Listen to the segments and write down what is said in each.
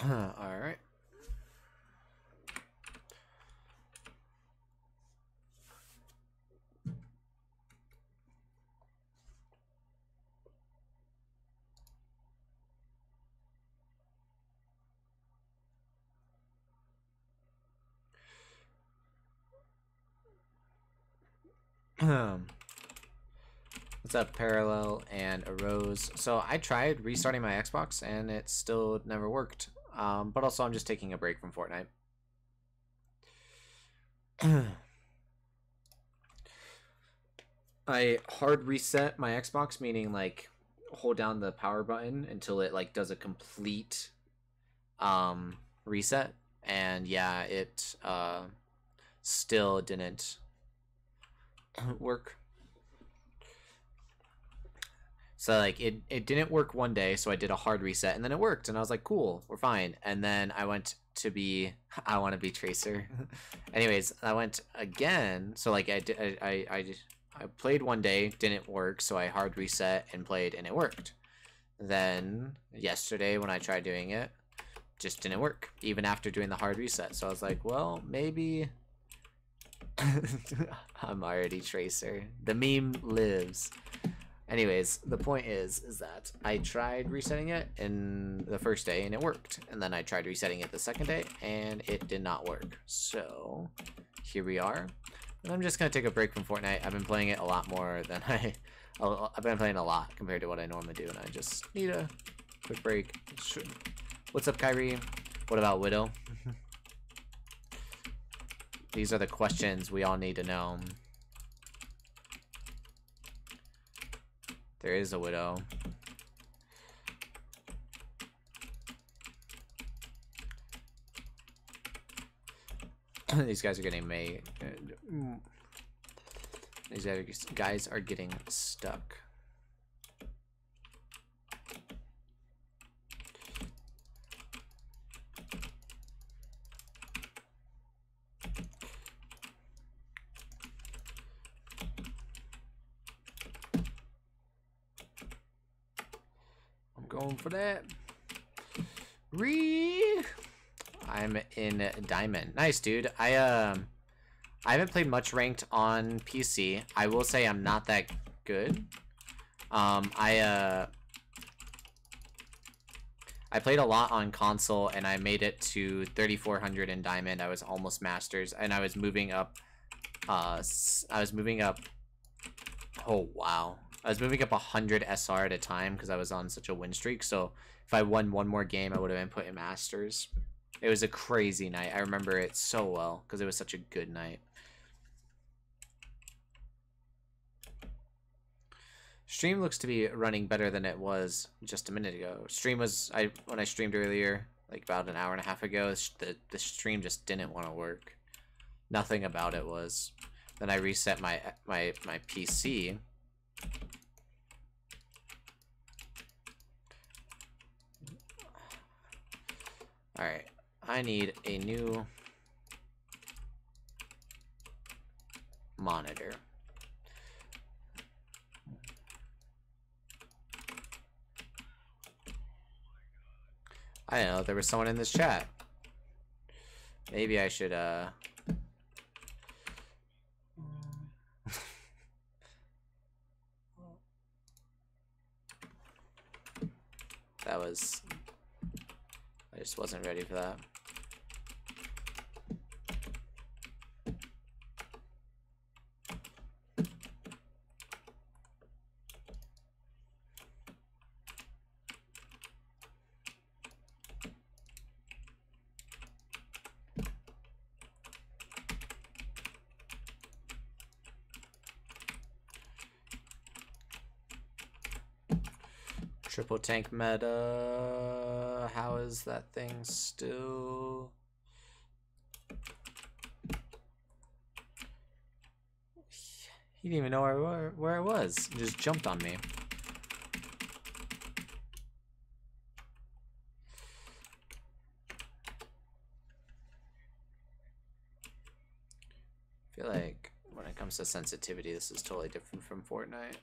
Alright. What's up, Parallel and Arose? So I tried restarting my Xbox and it still never worked. But also I'm just taking a break from Fortnite. I hard reset my Xbox, meaning like hold down the power button until it like does a complete reset, and yeah, it still didn't work. So like it didn't work one day, so I did a hard reset and then it worked and I was like, cool, we're fine. And then I went to be I want to be Tracer. Anyways, I went again, so like I played one day, didn't work, so I hard reset and played and it worked. Then yesterday when I tried doing it, just didn't work even after doing the hard reset. So I was like, well, maybe I'm already Tracer. The meme lives. Anyways, the point is that I tried resetting it in the first day and it worked. And then I tried resetting it the second day and it did not work. So here we are. And I'm just going to take a break from Fortnite. I've been playing it a lot more than I've been playing a lot compared to what I normally do. And I just need a quick break. What's up, Kyrie? What about Widow? These are the questions we all need to know. There is a Widow. These guys are getting made. These guys are getting stuck. Going for that. I'm in Diamond. Nice, dude. I haven't played much ranked on PC. I will say I'm not that good. I played a lot on console and I made it to 3400 in Diamond. I was almost Masters and I was moving up. Oh wow. I was moving up 100 SR at a time because I was on such a win streak. So if I won one more game, I would have been put in Masters. It was a crazy night. I remember it so well because it was such a good night. Stream looks to be running better than it was just a minute ago. When I streamed earlier, like about an hour and a half ago, the stream just didn't want to work. Nothing about it was. Then I reset my PC. Alright, I need a new monitor. I don't know, there was someone in this chat. Maybe I should, I just wasn't ready for that. Triple tank meta. How is that thing still? He didn't even know where I was. He just jumped on me. I feel like when it comes to sensitivity, this is totally different from Fortnite.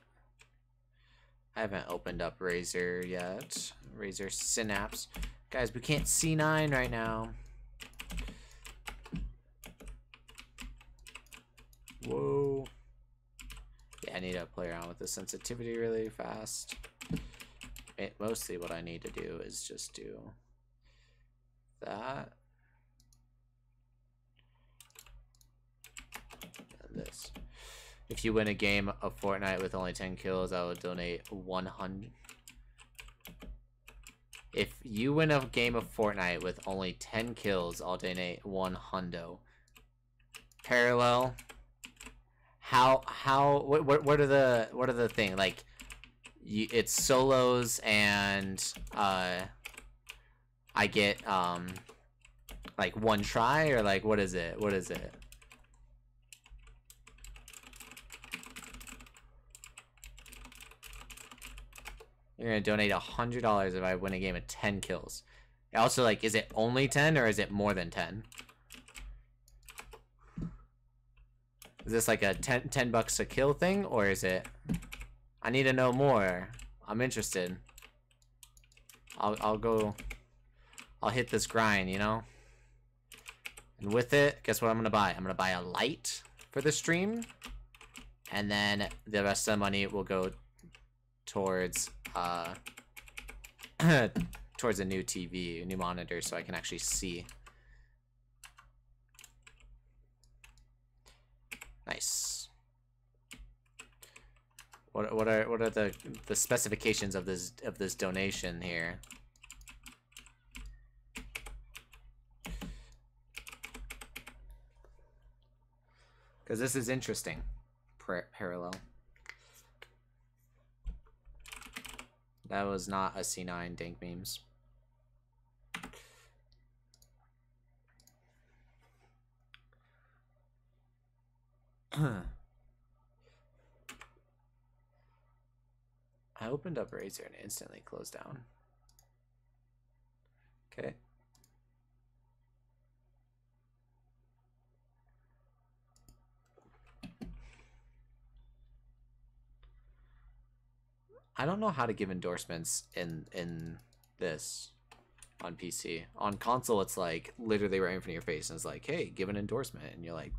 I haven't opened up Razer yet. Razer Synapse. Guys, we can't C9 right now. Whoa. Yeah, I need to play around with the sensitivity really fast. Mostly what I need to do is just do that. And this. If you win a game of Fortnite with only 10 kills, I will donate 100. If you win a game of Fortnite with only 10 kills, I'll donate 100. Parallel. What are the thing, like it's solos and I get like one try, or like what is it? You're gonna donate $100 if I win a game of 10 kills. Also, like, is it only 10 or is it more than 10? Is this like a 10 bucks a kill thing, or is it? I need to know more. I'm interested. I'll hit this grind, you know? And with it, guess what I'm gonna buy? I'm gonna buy a light for the stream, and then the rest of the money will go towards towards a new TV, a new monitor, so I can actually see. Nice. What are the specifications of this donation here? Because this is interesting. Parallel. That was not a C9 dank memes. I opened up Razer and it instantly closed down. Okay. I don't know how to give endorsements in this on PC. On console, it's like literally right in front of your face, and it's like, hey, give an endorsement, and you're like,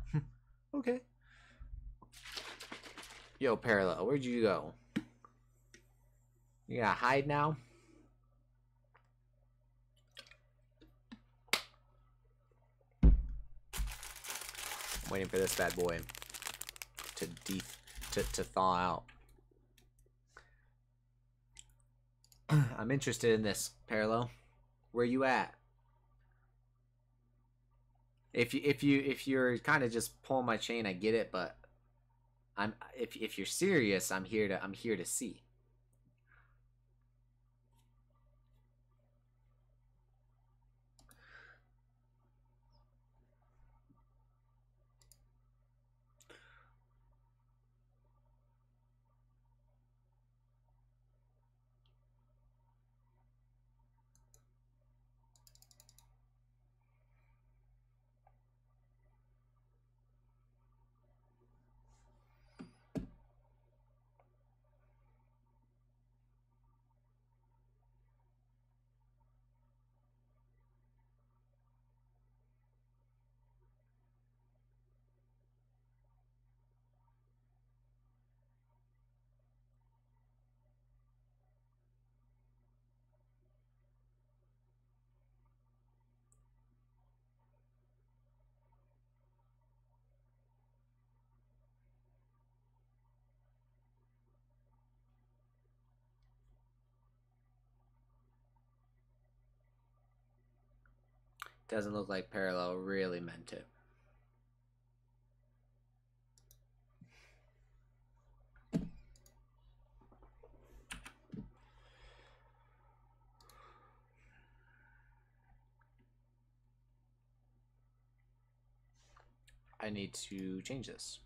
okay. Yo, Parallel, where'd you go? You gotta hide now? I'm waiting for this bad boy to thaw out. I'm interested in this, Parallel. Where you at? If you're kind of just pulling my chain, I get it, but if you're serious, I'm here to see. Doesn't look like Parallel really meant it. I need to change this.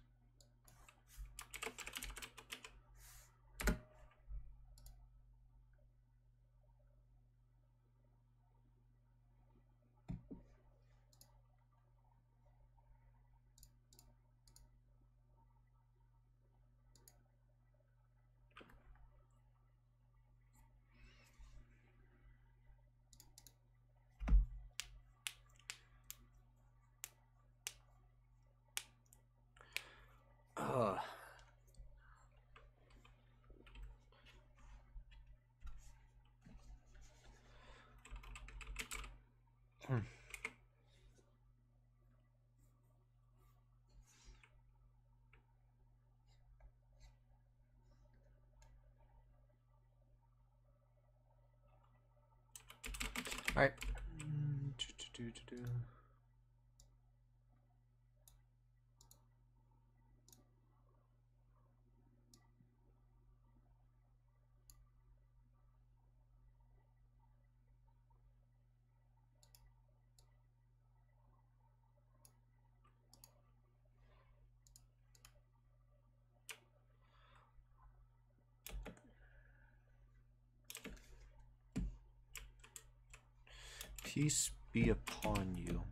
Alright. Peace be upon you.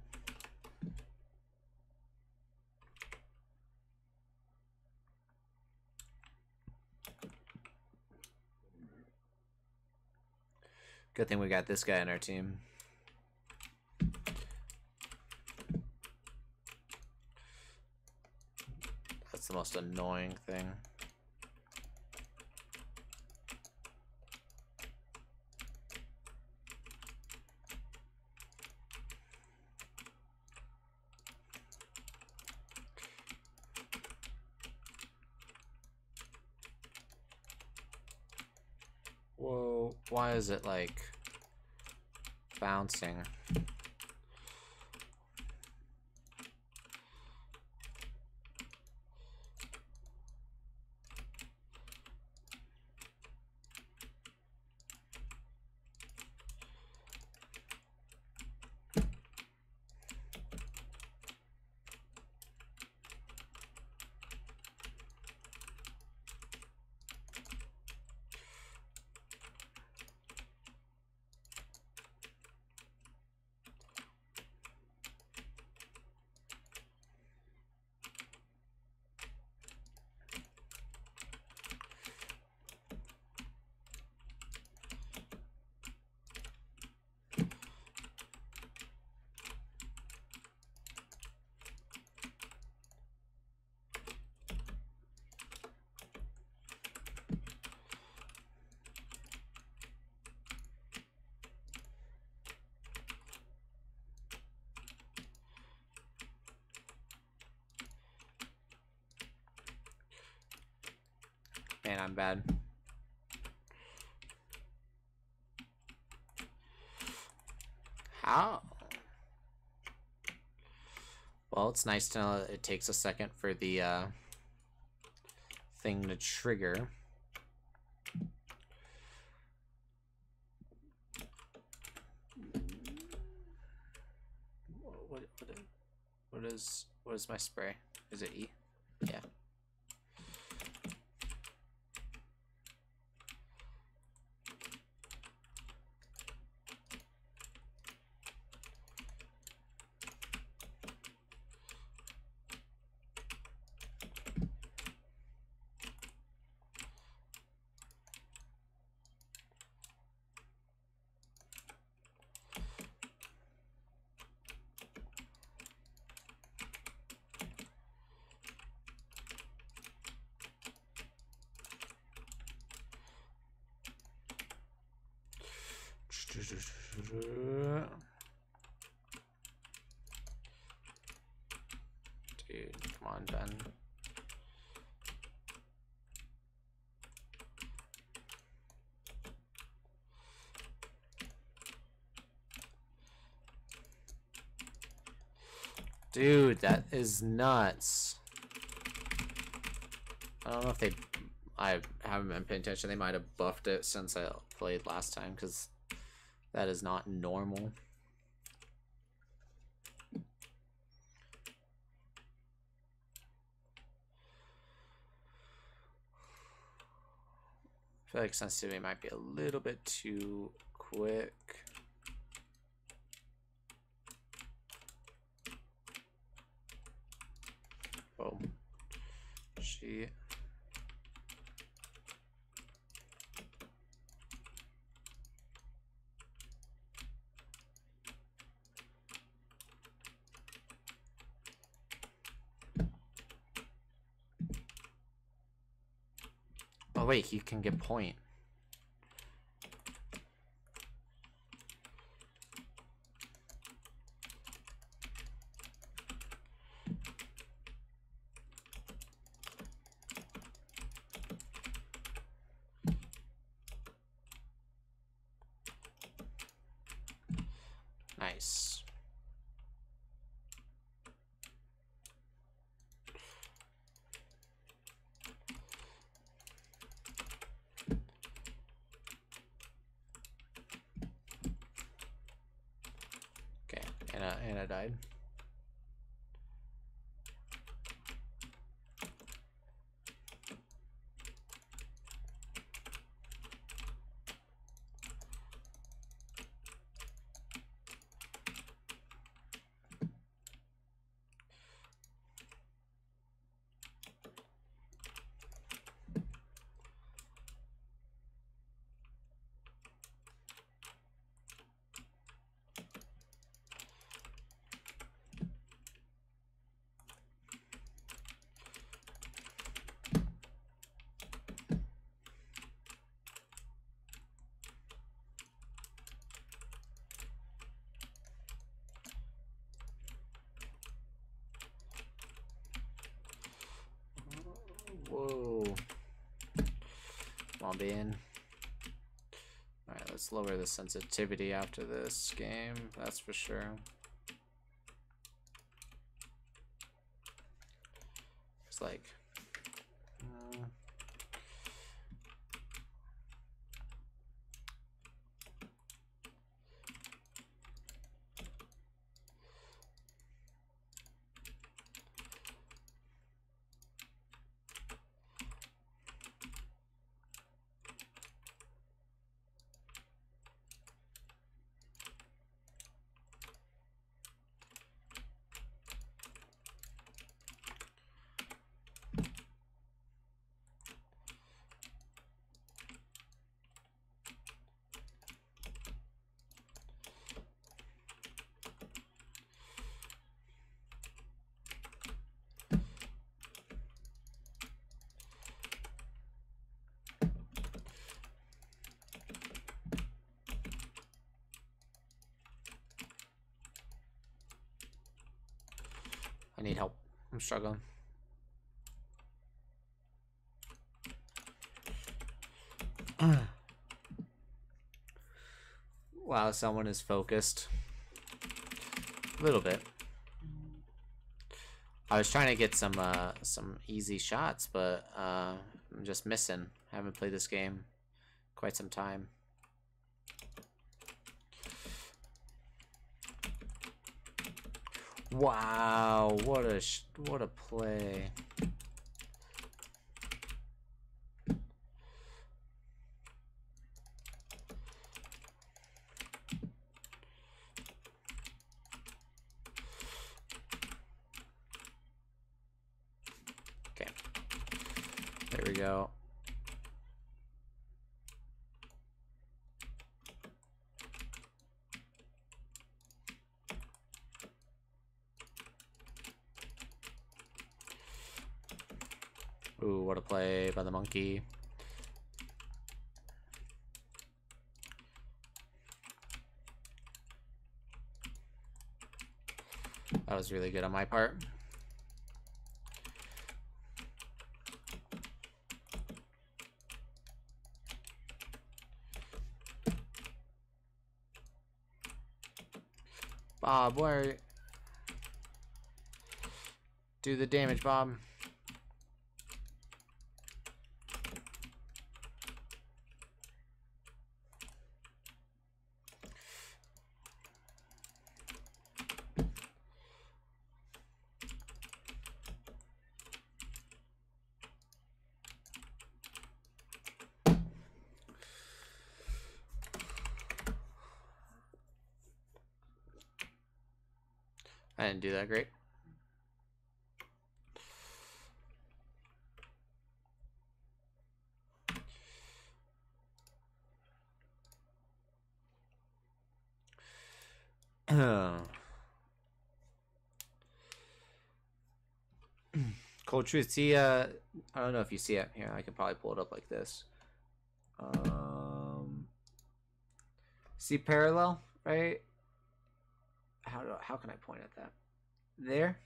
Good thing we got this guy on our team. That's the most annoying thing. Whoa, why is it like bouncing? Man, I'm bad. How? Well, it's nice to know that it takes a second for the thing to trigger. What is my spray? Is it E? Yeah. Dude, come on, Ben. Dude, that is nuts. I don't know if they... I haven't been paying attention. They might have buffed it since I played last time, because that is not normal. I feel like sensitivity might be a little bit too quick. Oh, she. Oh wait, he can get point. Nice. Okay, Anna died. Whoa. Come on, Ben. Alright, let's lower the sensitivity after this game, that's for sure. It's like... I need help. I'm struggling. Wow, someone is focused. A little bit. I was trying to get some easy shots, but I'm just missing. I haven't played this game quite some time. Wow, what a play. Okay. There we go. Ooh, what a play by the monkey. That was really good on my part. Bob, where? Do the damage, Bob. I didn't do that great. Cold Truth. See, I don't know if you see it here. I can probably pull it up like this. See parallel, right? How can I point at that? There.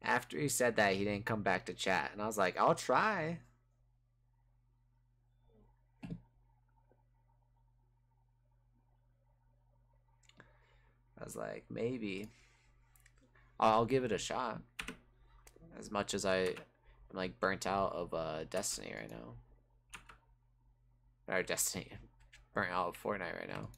After he said that, he didn't come back to chat, and I was like, I'll try. I was like, maybe I'll give it a shot. As much as I'm like burnt out of Destiny right now. Or Destiny, burnt out of Fortnite right now.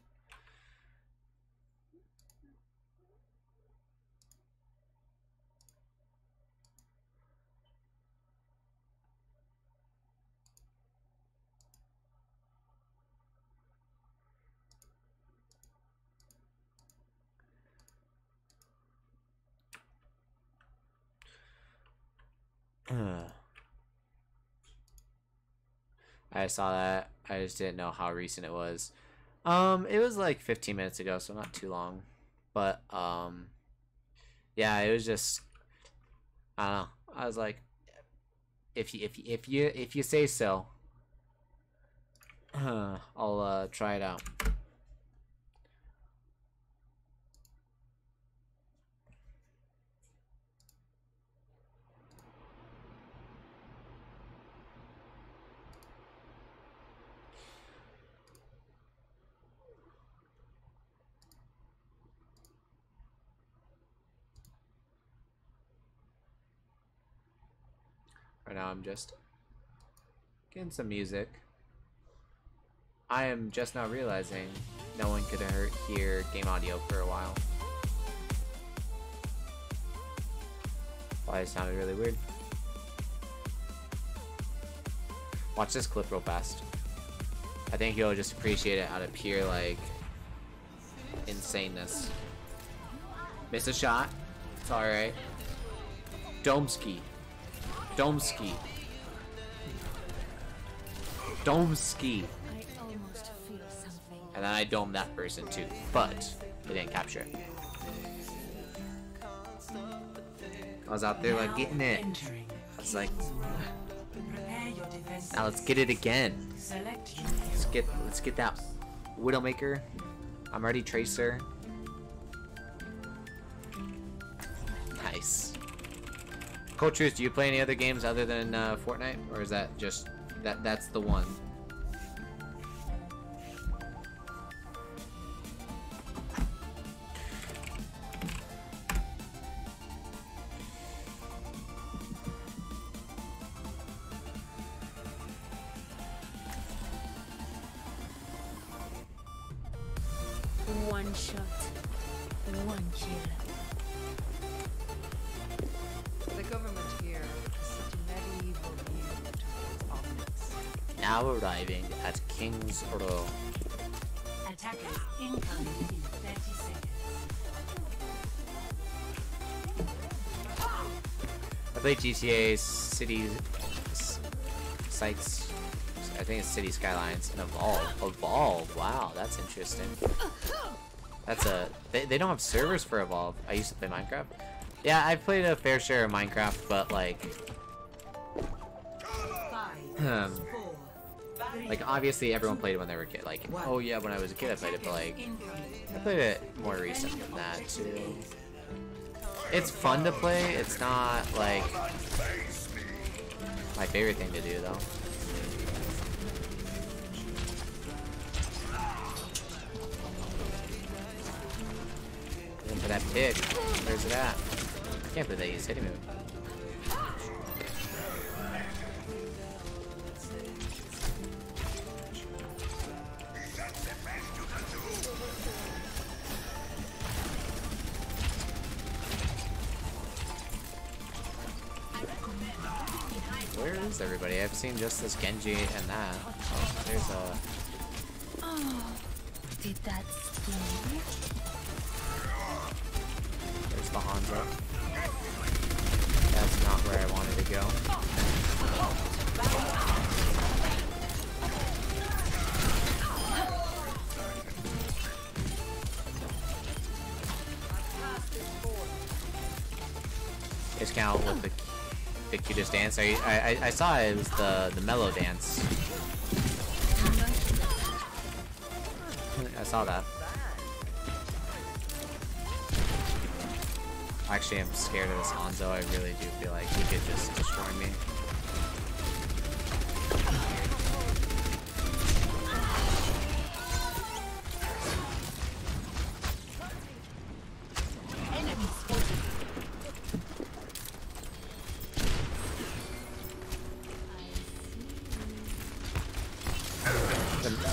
I saw that. I just didn't know how recent it was. It was like 15 minutes ago, so not too long. But yeah, it was just I don't know. I was like, if you say so, I'll try it out. Right now I'm just getting some music. I am just now realizing no one could hear game audio for a while. Why it sounded really weird. Watch this clip real fast. I think you'll just appreciate it out of pure like insaneness. Miss a shot. It's alright. Domski. Domski. Domski. And then I domed that person too, but they didn't capture it. I was out there like getting it. I was like, now let's get it again. Let's get that Widowmaker. I'm already Tracer. Nice. Cold Truth, do you play any other games other than Fortnite, or is that just that's the one? One shot, one kill. The government here is such a medieval view towards optics. Now arriving at King's Row. Attackers incoming in 30 seconds. I played GTA City Sites. I think it's City Skylines and Evolve. Wow, that's interesting. That's they don't have servers for Evolve. I used to play Minecraft. Yeah, I've played a fair share of Minecraft, but like like obviously everyone played it when they were a kid. Like, oh yeah, when I was a kid I played it, but like I played it more recent than that too. It's fun to play. It's not like my favorite thing to do though. For that pig. Where's it at? I can't believe they use hitting move. Where is everybody? I've seen just this Genji and that. Oh, there's a... Oh, did that sting? There's the Hanzo. That's not where I wanted to go. Discount with the cutest dance. I saw it was the mellow dance. I saw that. Actually, I'm scared of this Hanzo. I really do feel like he could just destroy me.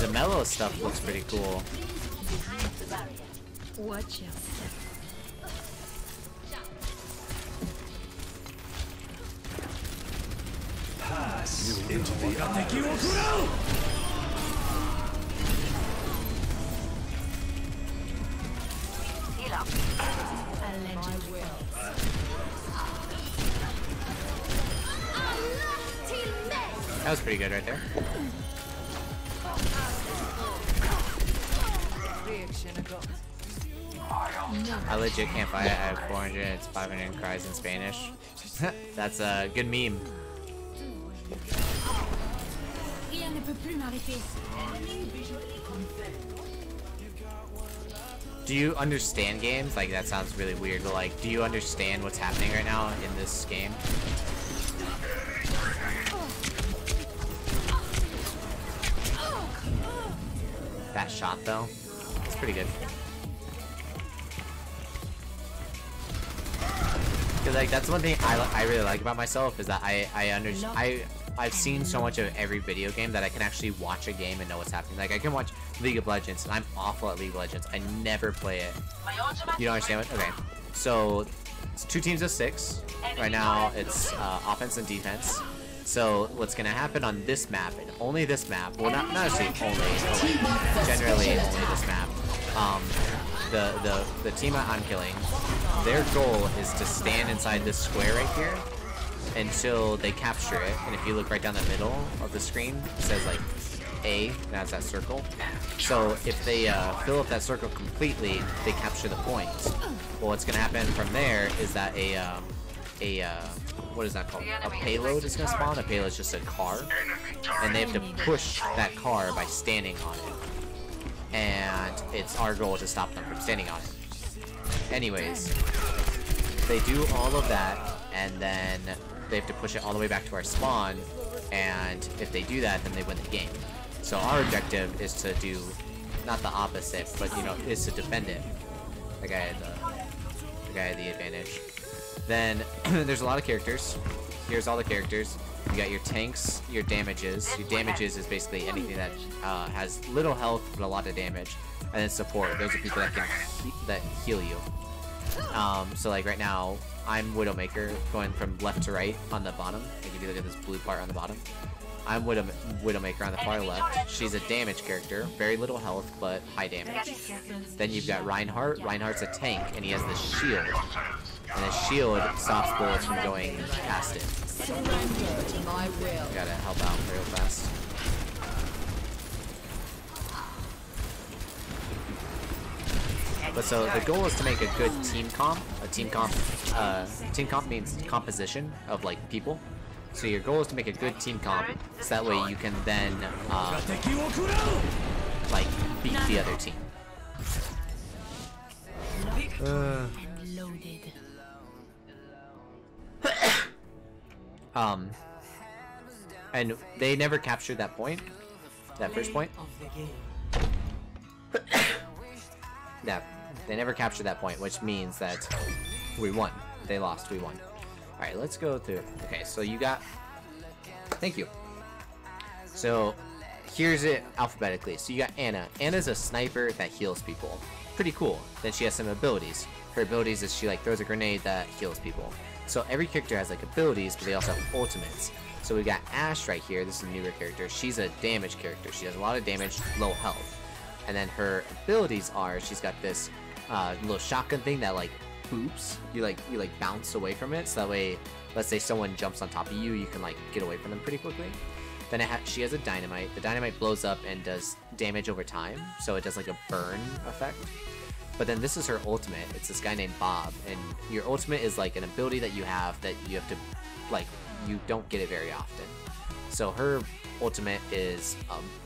The mellow stuff looks pretty cool. Watch your step. Pass into the unknown. A legend That was pretty good right there. Reaction I got. I legit can't fight it. I have 400, it's 500 cries in Spanish. That's a good meme. Rien ne peut plus m'arrêter. Do you understand games? Like, that sounds really weird, but like, do you understand what's happening right now in this game? That shot, though, it's pretty good. Cause like that's one thing I really like about myself is that I've seen so much of every video game that I can actually watch a game and know what's happening. Like I can watch League of Legends and I'm awful at League of Legends. I never play it. You don't understand what? Okay. So it's 2 teams of 6. Right now it's offense and defense. So what's gonna happen on this map and only this map? Well, not necessarily only, but like generally only this map. The team I'm killing, their goal is to stand inside this square right here until they capture it. And if you look right down the middle of the screen, it says like A, that's that circle. So if they fill up that circle completely, they capture the point. Well, what's gonna happen from there is that what is that called? A payload is gonna spawn. A payload is just a car, and they have to push that car by standing on it. And it's our goal to stop them from standing on it. Anyways, they do all of that, and then they have to push it all the way back to our spawn, and if they do that, then they win the game. So our objective is to do, not the opposite, but you know, is to defend it. The guy had the advantage. Then, there's a lot of characters. Here's all the characters. You got your tanks, your damages. Your damages is basically anything that has little health but a lot of damage. And then support. Those are people that can that heal you. So like right now, I'm Widowmaker, going from left to right on the bottom. Like if you look at this blue part on the bottom. I'm Widowmaker on the far left. She's a damage character, very little health but high damage. Then you've got Reinhardt. Reinhardt's a tank and he has this shield. And the shield stops bullets from going past it. My will. Gotta help out real fast. But so the goal is to make a good team comp. Team comp means composition of like people. So your goal is to make a good team comp, so that way you can then like beat the other team. And they never captured that point, that first point. Yeah, they never captured that point, which means that we won. They lost, we won. Alright, let's go through. Okay, so you got... Thank you. So, here's it alphabetically. So you got Anna. Anna's a sniper that heals people. Pretty cool. Then she has some abilities. Her abilities is she like throws a grenade that heals people. So every character has like abilities, but they also have ultimates. So we got Ashe right here. This is a newer character. She's a damage character. She does a lot of damage, low health. And then her abilities are, she's got this little shotgun thing that like boops. You like bounce away from it. So that way, let's say someone jumps on top of you, you can like get away from them pretty quickly. Then she has a dynamite. The dynamite blows up and does damage over time. So it does like a burn effect. But then this is her ultimate. It's this guy named Bob. And your ultimate is like an ability that you have that you have to, like, you don't get it very often. So her ultimate is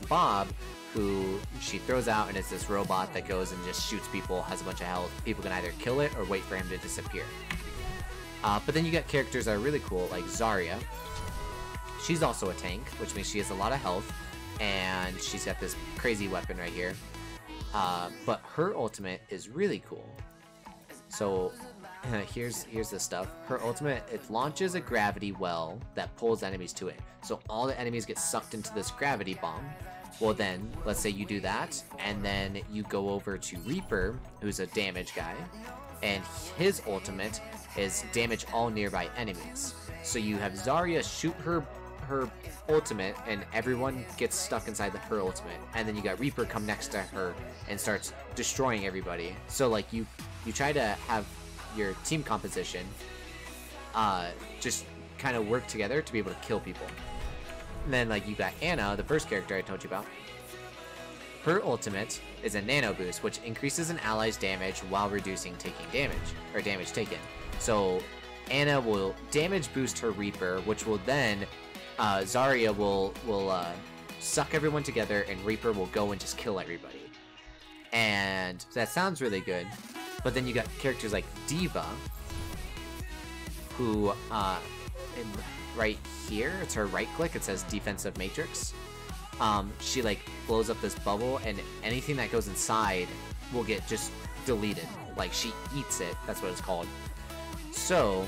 Bob, who she throws out, and it's this robot that goes and just shoots people, has a bunch of health. People can either kill it or wait for him to disappear. But then you got characters that are really cool, like Zarya. She's also a tank, which means she has a lot of health, and she's got this crazy weapon right here. But her ultimate is really cool. So here's the stuff. Her ultimate, it launches a gravity well that pulls enemies to it. So all the enemies get sucked into this gravity bomb, Well then, let's say you do that, and then you go over to Reaper, who's a damage guy, and his ultimate is damage all nearby enemies. So you have Zarya shoot her ultimate, and everyone gets stuck inside her ultimate, and then you got Reaper come next to her and starts destroying everybody. So like you try to have your team composition just kind of work together to be able to kill people. And then like you got Anna, the first character I told you about. Her ultimate is a nano boost, which increases an ally's damage while reducing taking damage, or damage taken. So Anna will damage boost her Reaper, which will then Zarya will suck everyone together, and Reaper will go and just kill everybody. And that sounds really good, but then you got characters like Diva, who right here, it's her right click, it says defensive matrix. She like blows up this bubble, and anything that goes inside will get just deleted. Like she eats it, that's what it's called. So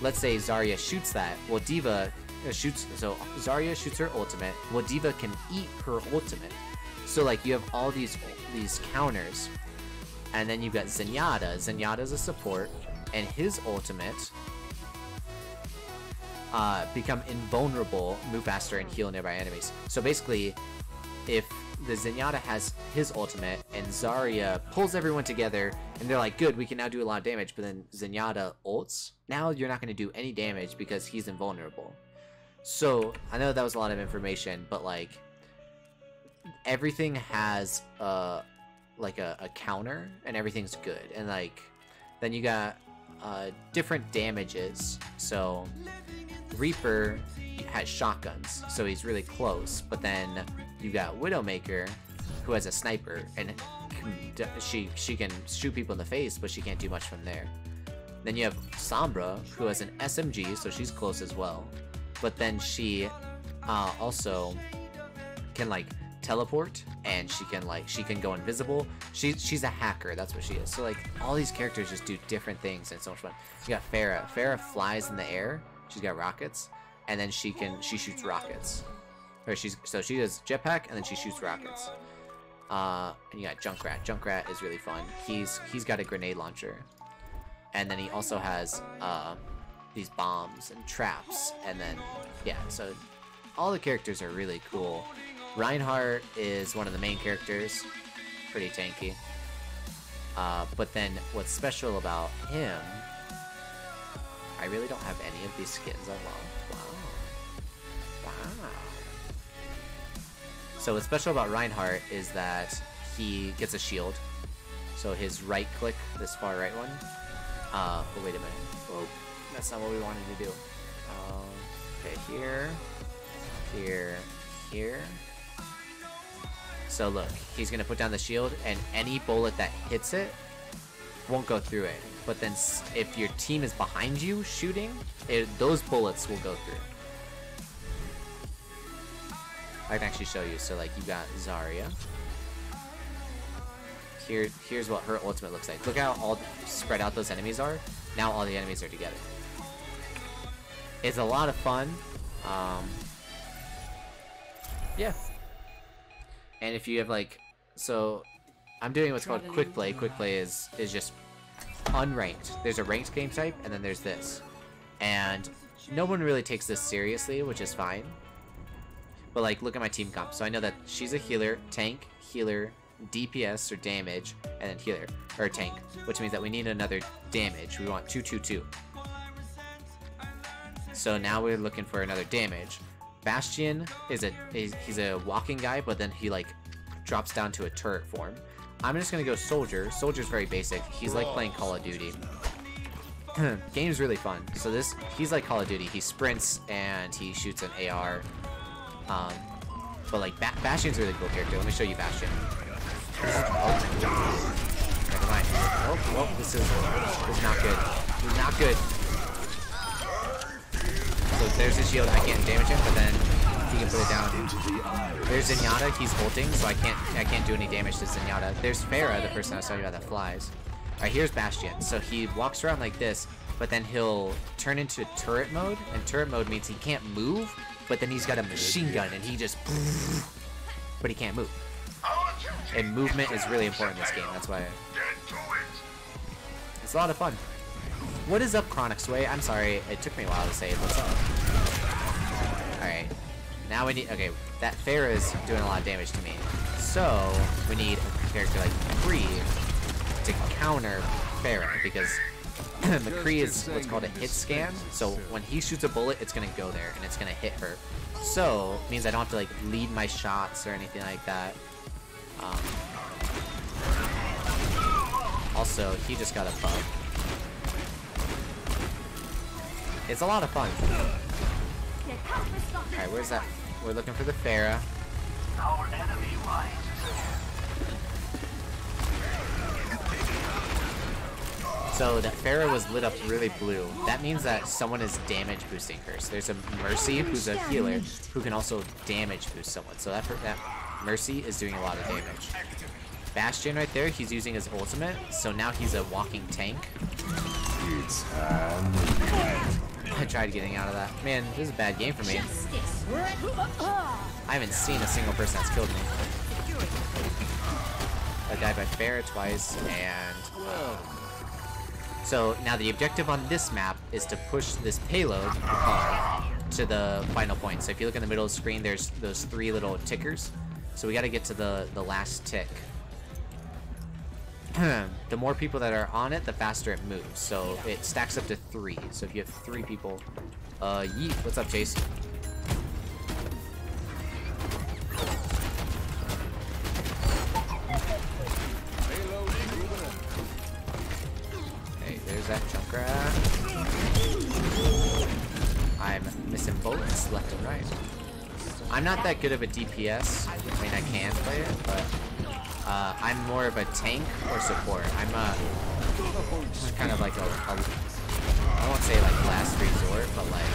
let's say Zarya shoots that. Well, Diva so Zarya shoots her ultimate. Well, Diva can eat her ultimate. So like you have all these counters, and then you've got Zenyatta. Zenyatta's a support, and his ultimate become invulnerable, move faster, and heal nearby enemies. So basically, if the Zenyatta has his ultimate and Zarya pulls everyone together and they're like, good, we can now do a lot of damage, but then Zenyatta ults, now you're not going to do any damage because he's invulnerable. So I know that was a lot of information, but like everything has like a counter, and everything's good. And like then you got different damages. So Reaper has shotguns, so he's really close, but then you got Widowmaker, who has a sniper, and she can shoot people in the face, but she can't do much from there. Then you have Sombra, who has an SMG, so she's close as well, but then she also can like teleport, and she can go invisible. She's a hacker, that's what she is. So like all these characters just do different things, and it's so much fun. You got Pharah. Pharah flies in the air. She's got rockets, and then she shoots rockets. Or she does jetpack, and then she shoots rockets. And you got Junkrat. Junkrat is really fun. He's got a grenade launcher, and then he also has these bombs and traps, and then yeah. So all the characters are really cool. Reinhardt is one of the main characters, pretty tanky. But then what's special about him? I really don't have any of these skins unlocked. Wow. Wow. So what's special about Reinhardt is that he gets a shield. So his right click, this far right one. Oh, wait a minute. Oh, that's not what we wanted to do. Okay, here. Here. Here. So look, he's going to put down the shield, and any bullet that hits it won't go through it. But then if your team is behind you shooting, those bullets will go through. I can actually show you. So like you got Zarya. Here's what her ultimate looks like. Look how all spread out those enemies are. Now all the enemies are together. It's a lot of fun. Yeah. And if you have like, so I'm doing what's called quick play. Quick play is just unranked. There's a ranked game type, and then there's this. And no one really takes this seriously, which is fine. But like, look at my team comp. So I know that she's a healer, tank, healer, DPS or damage, and then healer or tank, which means that we need another damage. We want 2-2-2. So now we're looking for another damage. Bastion is he's a walking guy, but then he like drops down to a turret form. I'm just gonna go soldier. Soldier's very basic. He's like playing Call of Duty. Game's really fun. So he's like Call of Duty. He sprints and he shoots an AR. But like Bastion's a really cool character. Let me show you Bastion. Never mind. Oh, this is not good. This is not good. So there's his shield. I can't damage him, but then he can put it down. There's Zenyatta. He's ulting, so I can't do any damage to Zenyatta. There's Pharah, the person I was talking about that flies. Alright, here's Bastion. So he walks around like this, but then he'll turn into turret mode, and turret mode means he can't move, but then he's got a machine gun, and he just but he can't move. And movement is really important in this game. That's why it's a lot of fun. What is up, Chronic Sway? I'm sorry, it took me a while to say what's up. Alright. Now we need... Okay, that Pharah is doing a lot of damage to me. So, we need a character like McCree to counter Pharah, because McCree is what's called a hit scan. So, when he shoots a bullet, it's going to go there, and it's going to hit her. So, it means I don't have to, like, lead my shots or anything like that. Also, he just got a bug. It's a lot of fun. Alright, where's that? We're looking for the Pharah. Our enemy light. So that Pharah was lit up really blue. That means that someone is damage boosting her. So there's a Mercy who's a healer who can also damage boost someone. So that Mercy is doing a lot of damage. Bastion right there, he's using his ultimate. So now he's a walking tank. I tried getting out of that. Man, this is a bad game for me. I haven't seen a single person that's killed me. I died by Pharah twice, and... So now the objective on this map is to push this payload to the final point. So if you look in the middle of the screen, there's those 3 little tickers. So we got to get to the last tick. The more people that are on it, the faster it moves. So it stacks up to 3. So if you have 3 people, yeet. What's up, Chase? Okay, there's that Junkrat. I'm missing bullets left and right. I'm not that good of a DPS. I mean, I can play it, but I'm more of a tank or support. I'm kind of like a I won't say like last resort, but like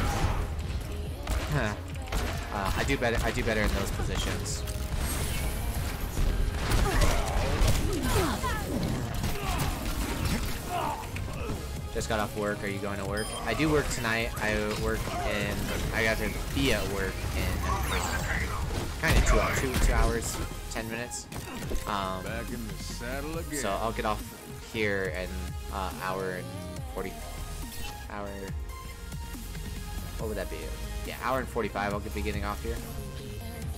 I do better in those positions. Just got off work. Are you going to work? I do work tonight. I got to be at work in kind of 2 hours, 10 minutes. Back in the saddle again. So I'll get off here in hour and 40. What would that be? Yeah, hour and 45. I'll be getting off here.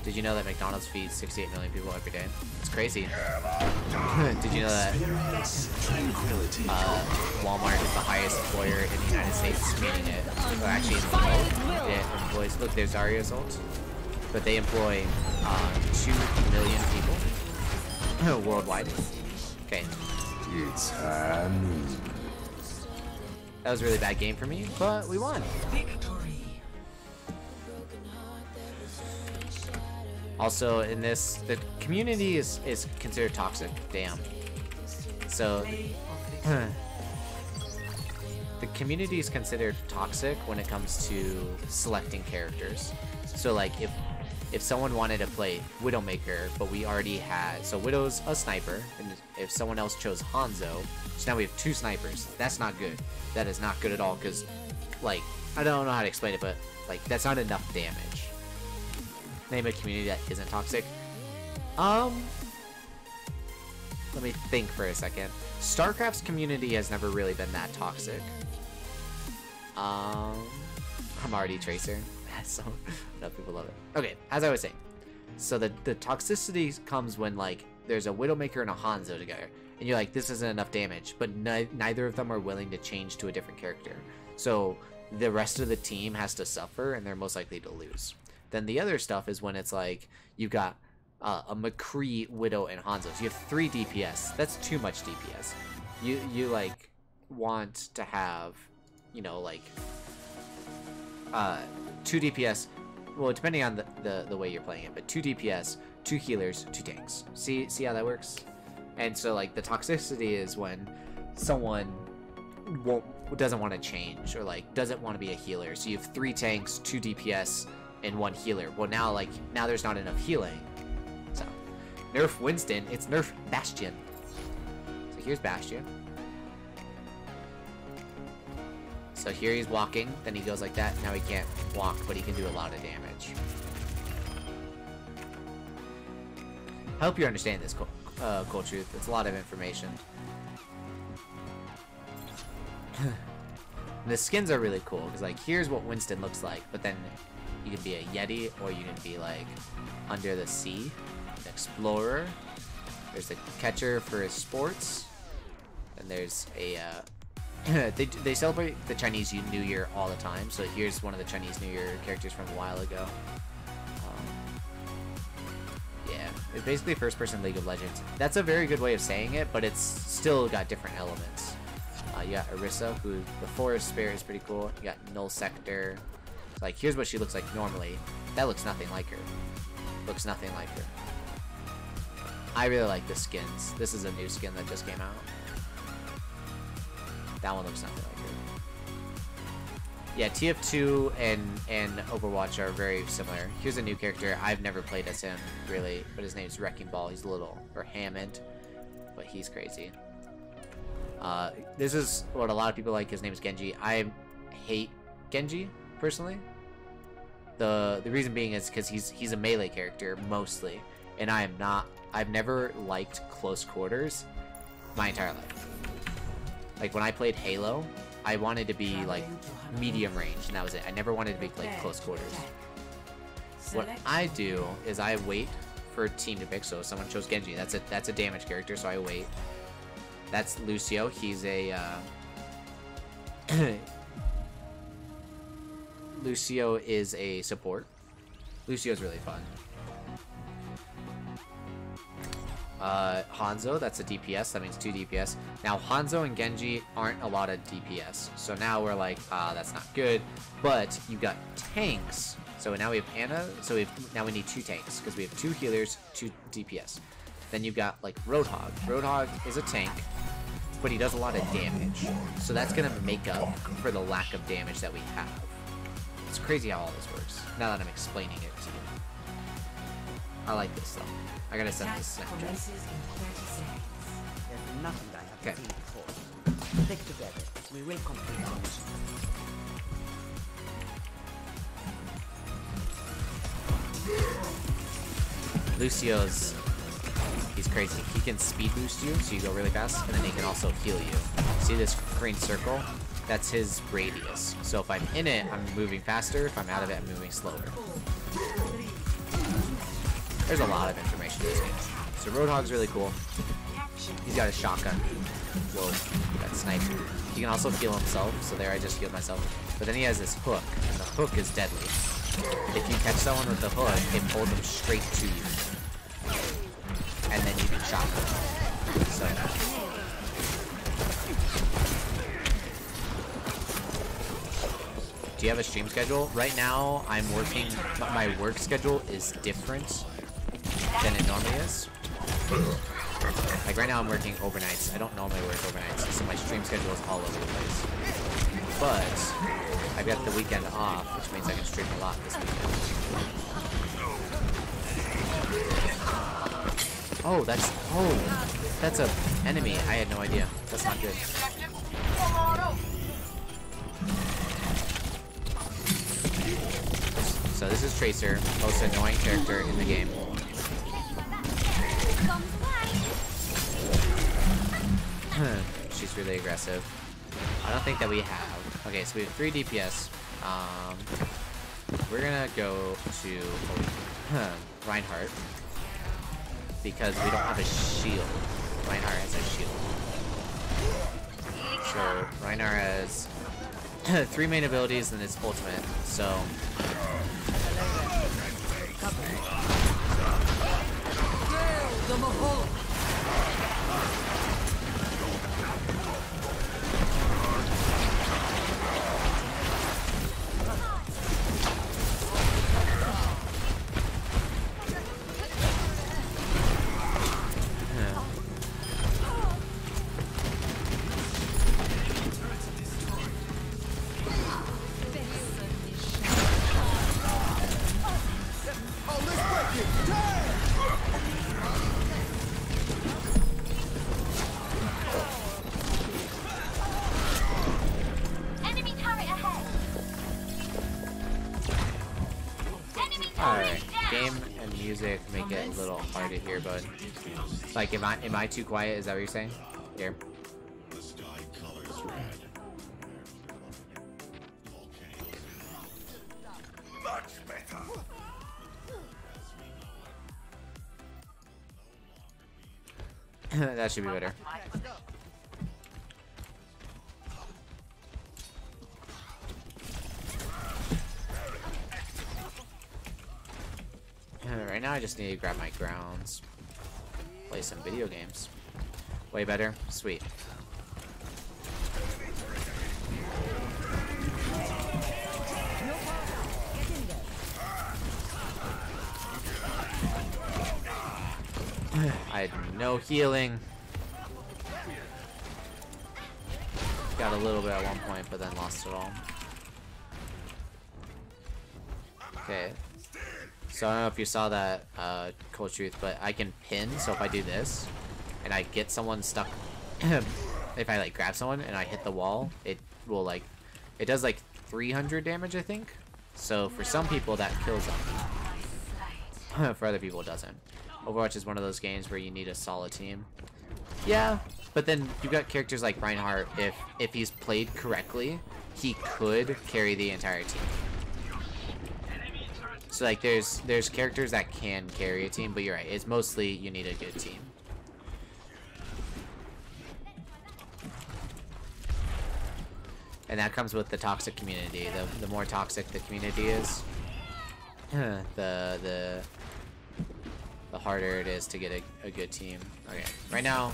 Did you know that McDonald's feeds 68 million people every day? It's crazy. Did you know that Walmart is the highest employer in the United States, meaning it, or actually in the world, it employs, look, there's Zarya's ult, but they employ 2 million people worldwide. Okay. That was a really bad game for me, but we won. Also, in this, the community is considered toxic. Damn. So, the community is considered toxic when it comes to selecting characters. So, like, if someone wanted to play Widowmaker, but we already had... So, Widow's a sniper, and if someone else chose Hanzo, so now we have 2 snipers. That's not good. That is not good at all, because, like, I don't know how to explain it, but, like, that's not enough damage. Name a community that isn't toxic. Let me think for a second. StarCraft's community has never really been that toxic. I'm already Tracer. So no, people love it. Okay, as I was saying, so the toxicity comes when like there's a Widowmaker and a Hanzo together, and you're like, this isn't enough damage, but neither of them are willing to change to a different character. So the rest of the team has to suffer, and they're most likely to lose. Then the other stuff is when it's like you've got a McCree, Widow, and Hanzo. So you have 3 DPS. That's too much DPS. You like want to have, you know, like 2 DPS. Well, depending on the way you're playing it, but 2 DPS, 2 healers, 2 tanks. See how that works? And so like the toxicity is when someone doesn't want to change, or like doesn't want to be a healer. So you have 3 tanks, 2 DPS, and 1 healer. Well, now there's not enough healing. So nerf Winston, it's nerf Bastion. So here's Bastion. So here he's walking, then he goes like that. Now he can't walk, but he can do a lot of damage. I hope you're understanding this, Cold Truth. It's a lot of information. The skins are really cool because, like, here's what Winston looks like, but then you can be a Yeti or you can be like under the sea, an explorer. There's a catcher for his sports, and there's a they celebrate the Chinese New Year all the time. So here's one of the Chinese New Year characters from a while ago. Yeah, it's basically first-person League of Legends. That's a very good way of saying it, but it's still got different elements. You got Orisa, who the forest spirit is pretty cool. You got Null Sector. So, like, here's what she looks like normally. That looks nothing like her. Looks nothing like her. I really like the skins. This is a new skin that just came out. That one looks nothing like her. Yeah, TF2 and Overwatch are very similar. Here's a new character. I've never played as him, really, but his name's Wrecking Ball. He's a little, or Hammond, but he's crazy. This is what a lot of people like. His name is Genji. I hate Genji, personally. The reason being is because he's a melee character, mostly, and I am not. I've never liked close quarters my entire life. Like, when I played Halo, I wanted to be, like, medium range, and that was it. I never wanted to be, like, close quarters. What I do is I wait for a team to pick, so if someone chose Genji, that's a damage character, so I wait. That's Lucio. He's a, Lucio is a support. Lucio's really fun. Hanzo, that's a DPS. That means 2 DPS. Now, Hanzo and Genji aren't a lot of DPS. So now we're like, that's not good. But you got tanks. So now we have Anna. So now we need 2 tanks because we have 2 healers, 2 DPS. Then you've got, like, Roadhog. Roadhog is a tank, but he does a lot of damage. So that's going to make up for the lack of damage that we have. It's crazy how all this works, now that I'm explaining it to you. I like this, though. I gotta send this Snapchat. There's nothing I haven't Okay. seen before. Stick together. We will complete our mission. Lucio's... he's crazy. He can speed boost you, so you go really fast, and then he can also heal you. See this green circle? That's his radius. So if I'm in it, I'm moving faster. If I'm out of it, I'm moving slower. There's a lot of information in this game. So Roadhog's really cool. He's got a shotgun. Whoa, got sniped. He can also heal himself, so there I just healed myself. But then he has this hook, and the hook is deadly. If you catch someone with the hook, it pulls them straight to you. And then you can shot them. So... do you have a stream schedule? Right now, I'm working, but my work schedule is different than it normally is. Like, right now I'm working overnights. I don't normally work overnights, so my stream schedule is all over the place. But I've got the weekend off, which means I can stream a lot this weekend. Oh, that's a enemy. I had no idea. That's not good. So this is Tracer, most annoying character in the game. She's really aggressive. I don't think that we have. Okay, so we have 3 DPS. We're gonna go to Reinhardt because we don't have a shield. Reinhardt has a shield. So Reinhardt has 3 main abilities and his ultimate. So music, make it a little hard to hear, but like, am I too quiet? Is that what you're saying? Here. Much better. That should be better. Right now I just need to grab my grounds. Play some video games. Way better? Sweet. I had no healing. Got a little bit at one point, but then lost it all. Okay. So I don't know if you saw that, Cold Truth, but I can pin, so if I do this, and I get someone stuck, if I, like, grab someone and I hit the wall, it will, like, it does, like, 300 damage, I think? So for some people, that kills them. For other people, it doesn't. Overwatch is one of those games where you need a solid team. Yeah, but then you've got characters like Reinhardt, if he's played correctly, he could carry the entire team. So like there's characters that can carry a team, but you're right, it's mostly you need a good team. And that comes with the toxic community. The more toxic the community is, the harder it is to get a good team. Okay, right now.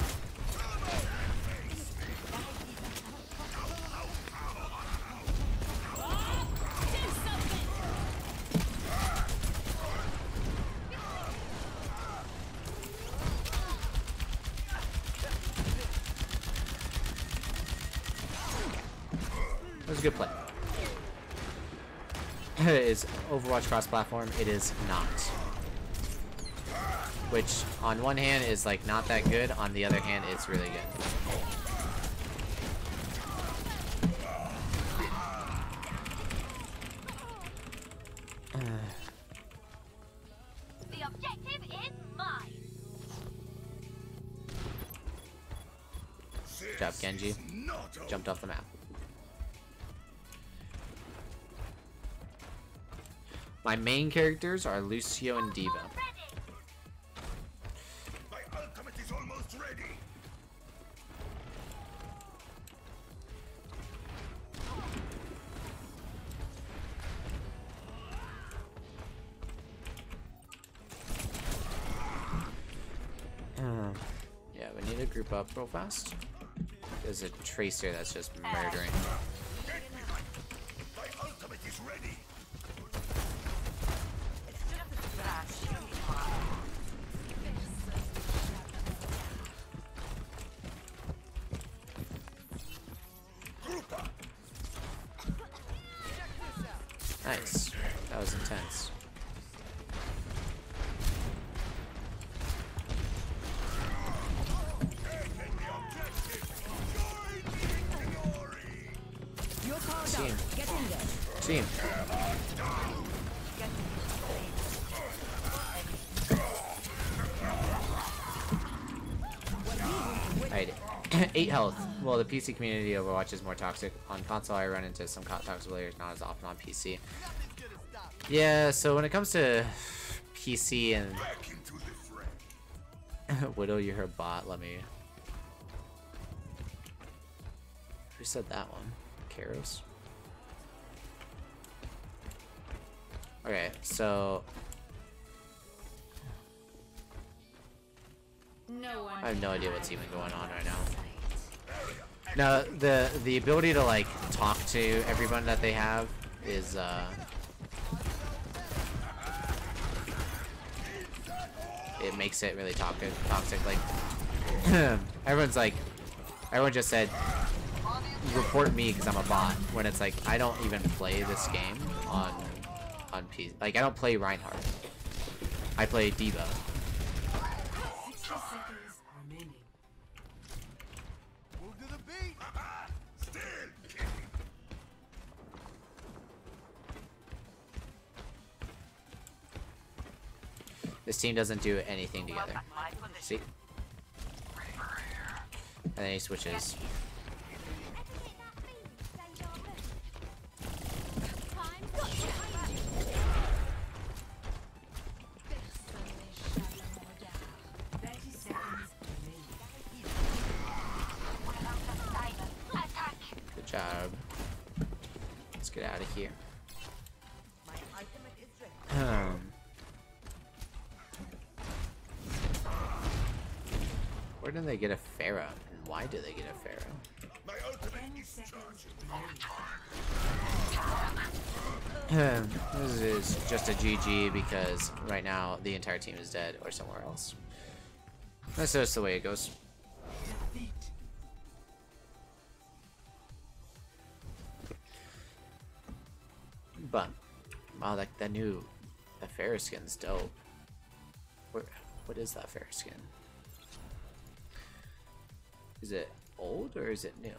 That was a good play. Is Overwatch cross-platform? It is not. Which, on one hand, is like not that good. On the other hand, it's really good. The objective is mine. Good job, Genji. Jumped off the map. My main characters are Lucio and Diva. My ultimate is almost ready. Yeah, we need to group up real fast. There's a Tracer that's just murdering. Get behind. My ultimate is ready. Nice. That was intense. Team. Get in there. Team. Alright. 8 health. Well, the PC community Overwatch is more toxic. On console, I run into some toxic players, not as often on PC. Yeah, so when it comes to PC and Back into the fray. Widow, you're her bot. Let me. Who said that one? Karos? Okay, so No one. I have no idea what's even going on right now. No, the ability to like talk to everyone that they have is it makes it really toxic. Like everyone just said report me because I'm a bot, when it's like I don't even play this game on PC. Like I don't play Reinhardt. I play Diva. Move to the beat. Still kicking. This team doesn't do anything together. See? And then he switches. Good job. Let's get out of here. Where did they get a Pharaoh? And why did they get a Pharaoh? My ultimate is charging. This is just a GG because right now the entire team is dead or somewhere else. That's just the way it goes. But wow, like that new Pharaoh skin's dope. What is that Pharaoh skin? Is it old or is it new?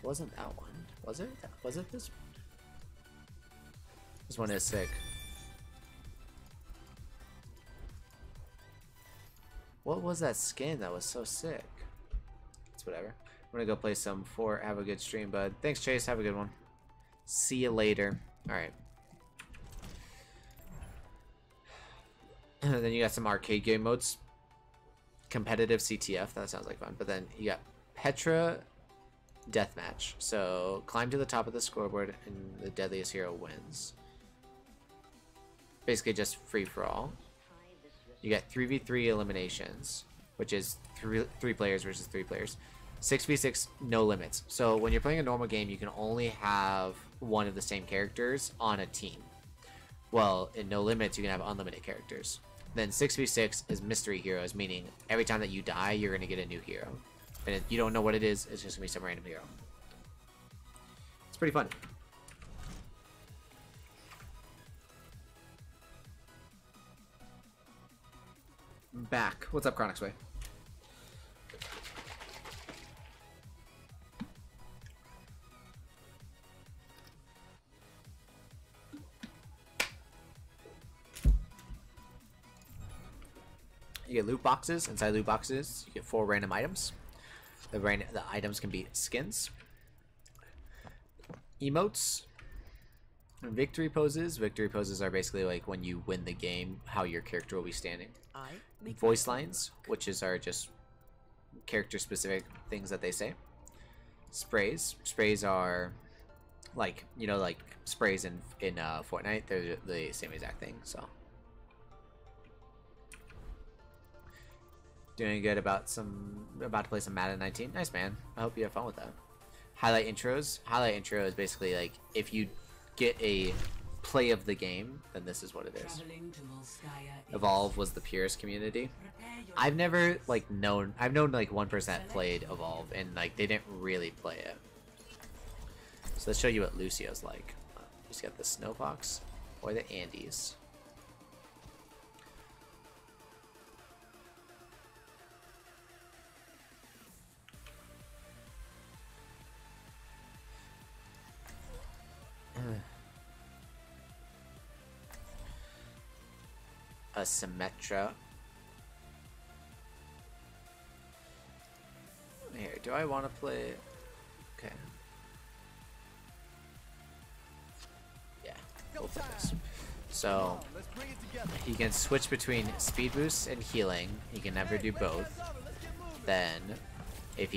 Wasn't that one? Was it? Was it this one? This one is sick. What was that skin that was so sick? It's whatever. I'm gonna go play some Fort. Have a good stream, bud. Thanks, Chase. Have a good one. See you later. Alright. Then you got some arcade game modes. Competitive CTF. That sounds like fun. But then you got Petra Deathmatch. So climb to the top of the scoreboard and the deadliest hero wins. Basically just free for all. You got 3v3 eliminations, which is three players versus 3 players. 6v6 no limits. So when you're playing a normal game, you can only have one of the same characters on a team. Well, in no limits, you can have unlimited characters. Then 6v6 is mystery heroes, meaning every time that you die, you're gonna get a new hero. And if you don't know what it is, it's just gonna be some random hero. It's pretty fun. Back. What's up, Chronix Way? You get loot boxes. Inside loot boxes, you get 4 random items. The items can be skins, emotes, victory poses. Victory poses are basically like when you win the game, how your character will be standing. Voice lines, which are just character specific things that they say. Sprays. Sprays are like, you know, like sprays in Fortnite. They're the same exact thing. So doing good about to play some Madden 19. Nice, man. I hope you have fun with that. Highlight intros. Highlight intro is basically like if you get a play of the game, then this is what it is. Evolve was the purest community. I've never like known. I've known like one person that played Evolve, and like they didn't really play it. So let's show you what Lucio's like. Just got the Snowfox or the Andes. A Symmetra. Here, do I want to play? Okay. Yeah, we'll play this. So he can switch between speed boost and healing. He can never do both. Then if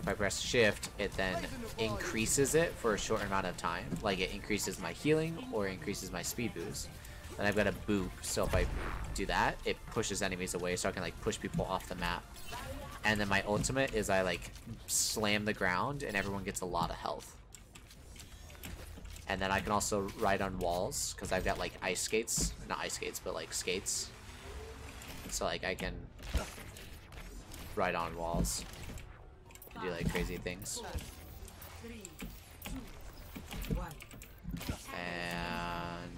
I press shift, it then increases it for a short amount of time. Like it increases my healing or increases my speed boost. Then I've got a boop, so if I do that, it pushes enemies away, so I can like push people off the map. And then my ultimate is I like slam the ground and everyone gets a lot of health. And then I can also ride on walls because I've got like ice skates, not ice skates, but like skates. So like I can ride on walls and do like crazy things. And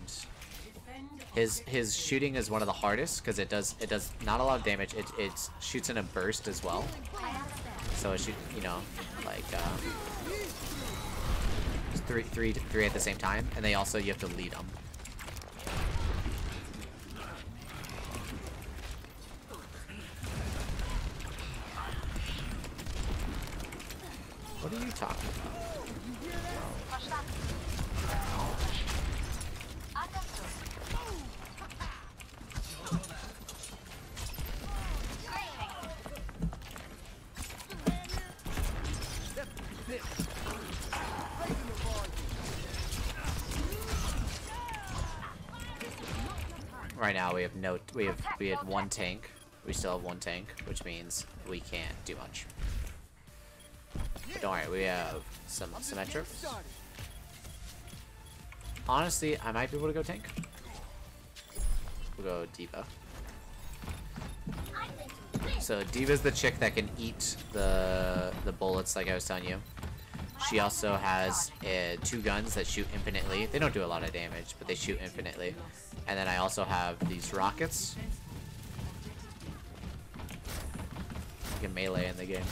his shooting is one of the hardest because it does not a lot of damage. It shoots in a burst as well. So it shoot, you know, like three at the same time, and they also you have to lead them. What are you talking about? Right now we had one tank. We still have one tank, which means we can't do much. But don't worry, we have some symmetrics. Honestly, I might be able to go tank. We'll go D.Va. So D.Va's the chick that can eat the bullets, like I was telling you. She also has 2 guns that shoot infinitely. They don't do a lot of damage, but they shoot infinitely. And then I also have these rockets. You can melee in the game.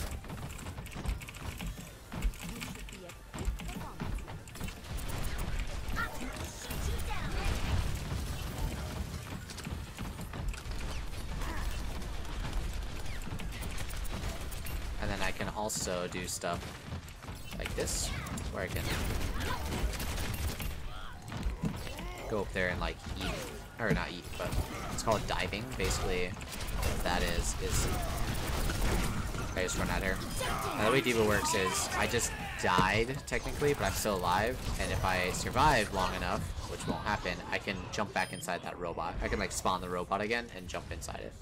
And then I can also do stuff like this, where I can go up there and like eat, or not eat, but it's called diving. Basically, what that is I just run at her. Now, the way D.Va works is I just died technically, but I'm still alive, and if I survive long enough, which won't happen, I can jump back inside that robot. I can like spawn the robot again and jump inside it.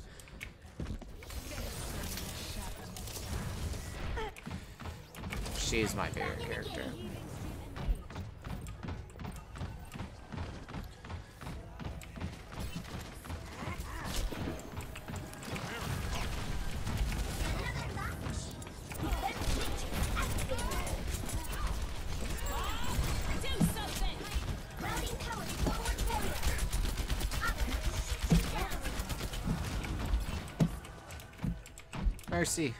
She's my favorite character. Mercy.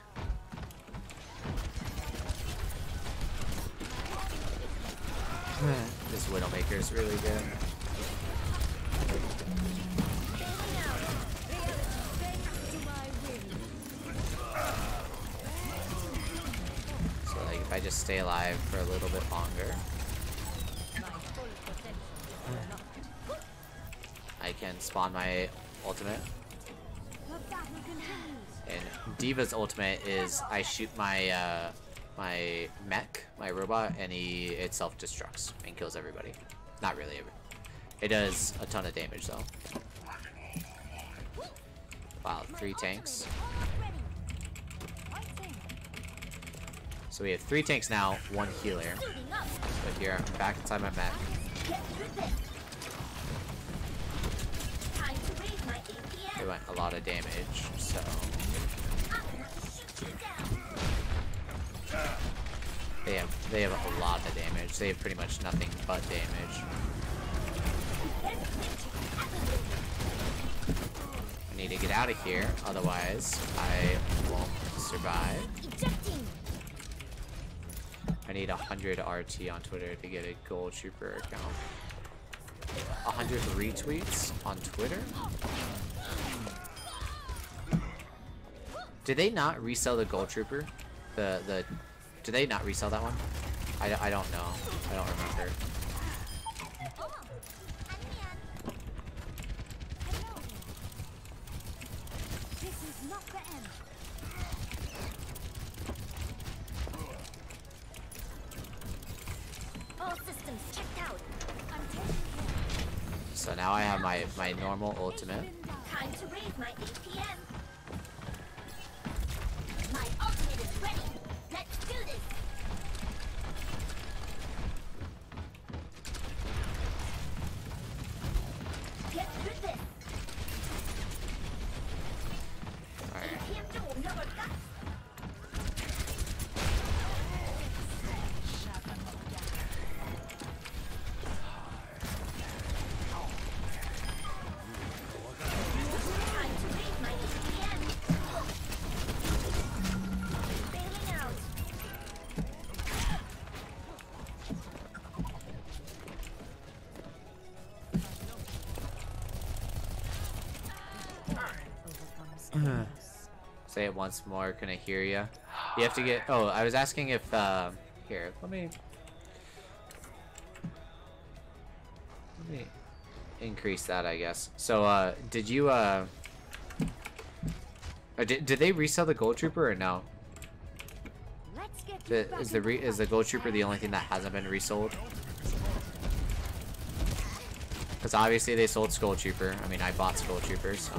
This Widowmaker is really good. So like if I just stay alive for a little bit longer, I can spawn my ultimate. And D.Va's ultimate is I shoot my my mech, my robot, and it self-destructs and kills everybody. Not really. It does a ton of damage though. Wow, 3 tanks. So we have 3 tanks now, 1 healer. So here, I'm back inside my mech. They went a lot of damage, so... They have a lot of damage. They have pretty much nothing but damage. I need to get out of here, otherwise I won't survive. I need 100 RT on Twitter to get a Gold Trooper account. 100 retweets on Twitter? Did they not resell the Gold Trooper? Did they not resell that one? I don't know. I don't remember. So now I have my normal ultimate. Time to raise my APM. My ultimate is ready. Let's do this. Get through this. Alright. APM don't know what that's. Time to raise my APM. Say it once more. Can I hear you? You have to get. Oh, I was asking if. Here, let me increase that, I guess. So, did you did they resell the Gold Trooper or no? Let's get Is the Gold Trooper the only thing that hasn't been resold? Because obviously they sold Skull Trooper. I mean, I bought Skull Trooper, so.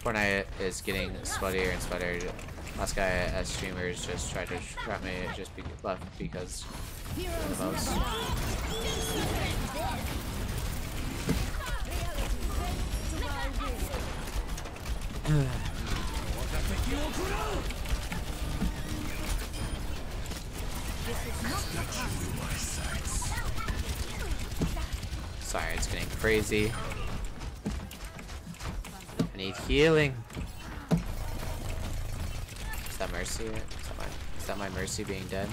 Fortnite is getting sweatier and sweatier. Last guy as streamers just tried to trap me just because of the most. Sorry, it's getting crazy. I need healing. Is that Mercy? Is that my Mercy being dead?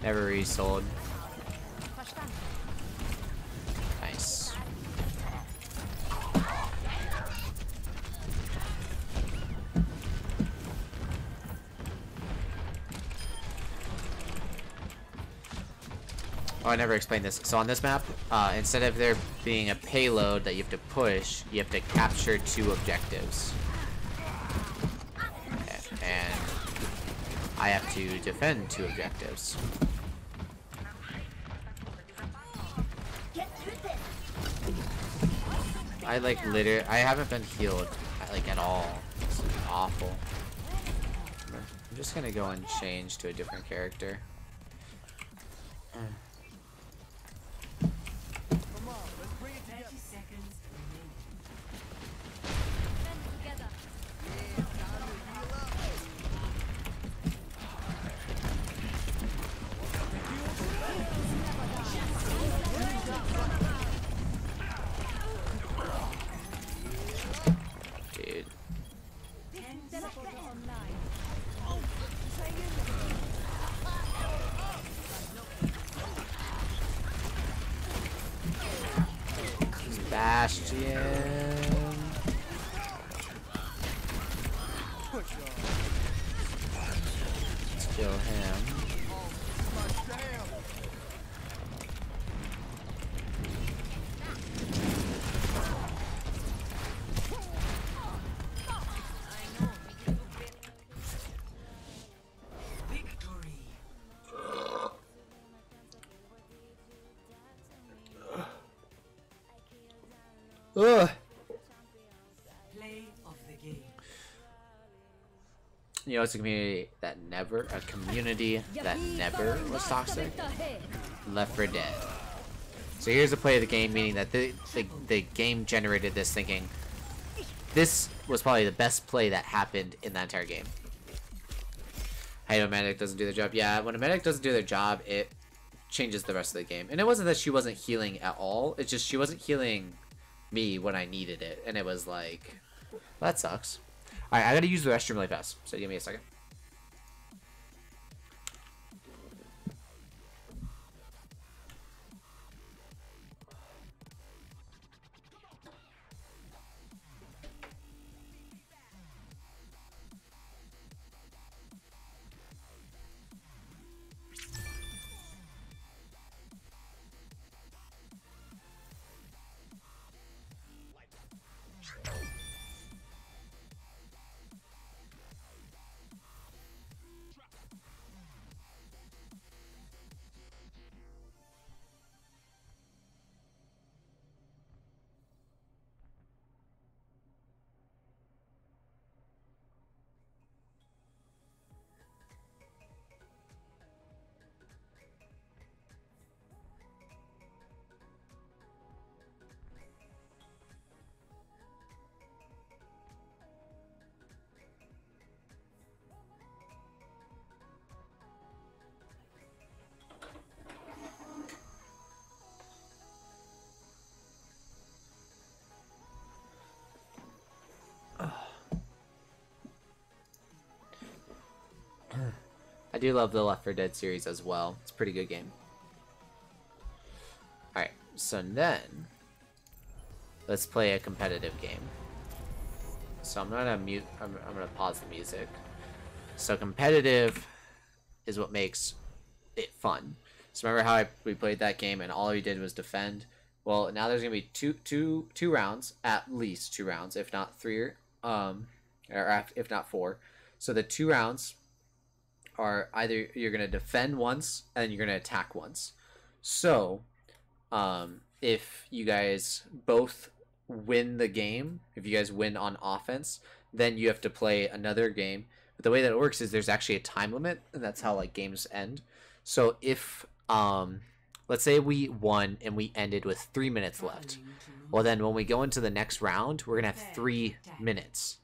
Never resold. Nice. Oh, I never explained this. So on this map, instead of there being a payload that you have to push, you have to capture 2 objectives. Okay, and I have to defend 2 objectives. I like literally, I haven't been healed like at all. It's awful. I'm just gonna go and change to a different character. Dude. Bastion. Let's kill him. Ugh. Play of the game. You know, it's a community that never was toxic. Left 4 Dead. So here's the play of the game, meaning that the game generated this thinking this was probably the best play that happened in that entire game. I know a medic doesn't do their job. Yeah, when a medic doesn't do their job, it changes the rest of the game. And it wasn't that she wasn't healing at all. It's just she wasn't healing me when I needed it. And it was like, well, that sucks. Alright, I gotta use the restroom really fast. So give me a second. do love the Left 4 Dead series as well. It's a pretty good game. Alright, so then let's play a competitive game. So I'm gonna mute. I'm gonna pause the music. So competitive is what makes it fun. So remember how we played that game and all we did was defend? Well, now there's gonna be two rounds, at least 2 rounds, if not 3, or if not 4. So the 2 rounds are either you're gonna defend once and then you're gonna attack once. So if you guys both win the game, if you guys win on offense, then you have to play another game. But the way that it works is there's actually a time limit, and that's how like games end. So if let's say we won and we ended with 3 minutes left, well then when we go into the next round we're gonna have 3 minutes,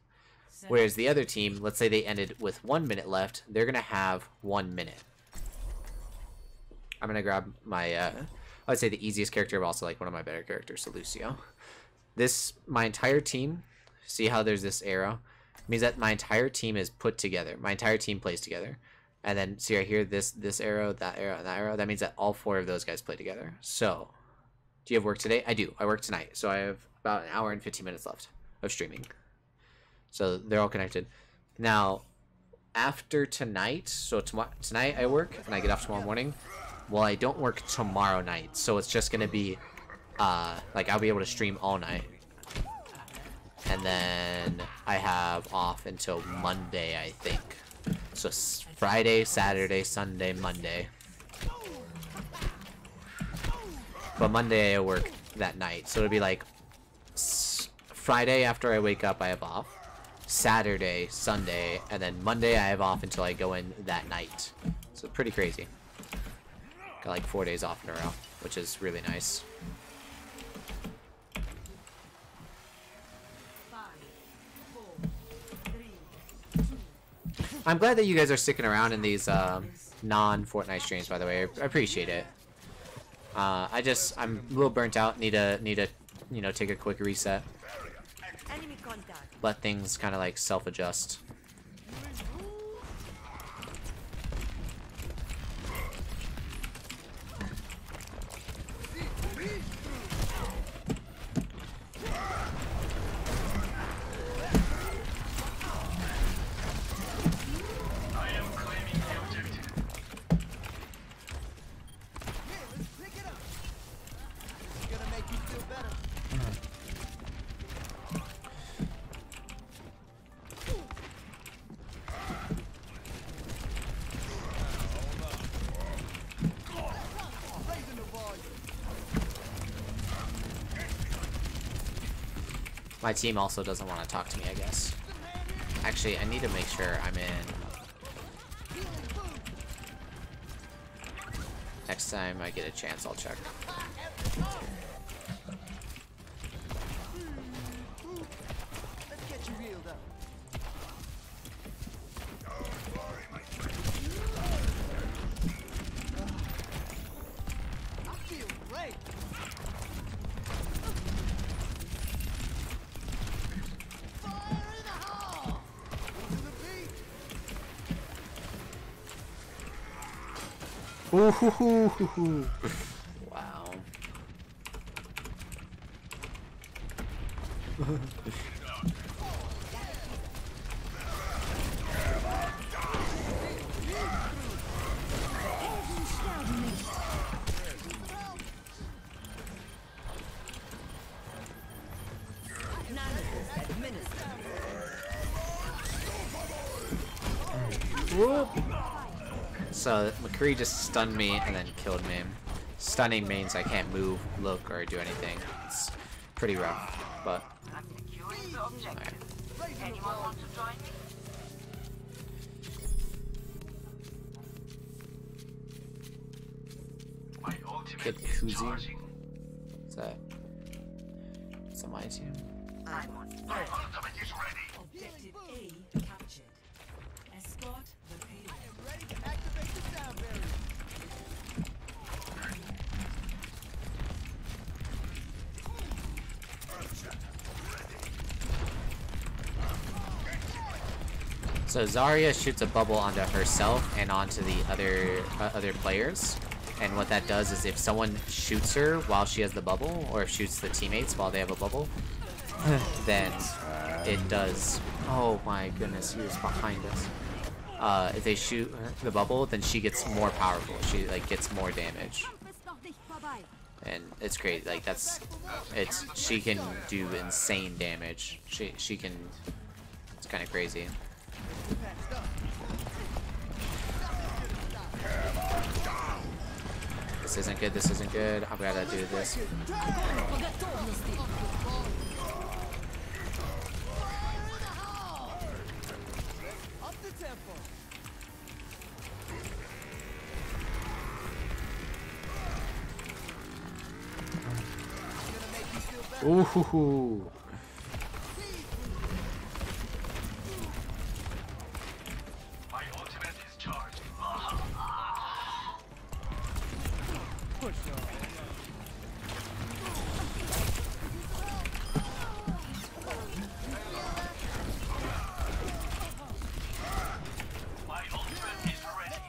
whereas the other team, let's say they ended with 1 minute left, they're gonna have 1 minute. I'm gonna grab my I'd say the easiest character, but also like one of my better characters, so Lucio. My entire team, see how there's this arrow? It means that my entire team is put together. My entire team plays together. And then see right here, this arrow, that arrow, and that arrow. That means that all 4 of those guys play together. So, do you have work today? I do. I work tonight. So I have about an hour and 15 minutes left of streaming. So they're all connected. Now, after tonight, so tonight I work and I get off tomorrow morning. Well, I don't work tomorrow night. So it's just going to be like I'll be able to stream all night, and then I have off until Monday, I think. So Friday, Saturday, Sunday, Monday. But Monday I work that night, so it'll be like Friday after I wake up I have off, Saturday, Sunday, and then Monday I have off until I go in that night. So pretty crazy. Got like 4 days off in a row, which is really nice. I'm glad that you guys are sticking around in these non-Fortnite streams, by the way. I appreciate it. I'm a little burnt out. Need to you know, take a quick reset. Let things kind of like self-adjust. My team also doesn't want to talk to me, I guess. Actually, I need to make sure I'm in. Next time I get a chance, I'll check. Ooh, wow. Whoop. So McCree just stunned me and then killed me. Stunning means I can't move, look, or do anything. It's pretty rough, but right. Anyone want to join me? Kid Koozie. What's that? It's on my team. I'm on. Objective A captured. Escort the payload. Ready to activate the sound barrier. So Zarya shoots a bubble onto herself and onto the other players, and what that does is if someone shoots her while she has the bubble, or if shoots the teammates while they have a bubble, then it does. Oh my goodness, he was behind us. If they shoot the bubble, then she gets more powerful. She like gets more damage, and it's great. Like she can do insane damage. She can. It's kind of crazy. This isn't good. This isn't good. I'm gonna do this. Ooh. My ultimate is charged. My ultimate is ready.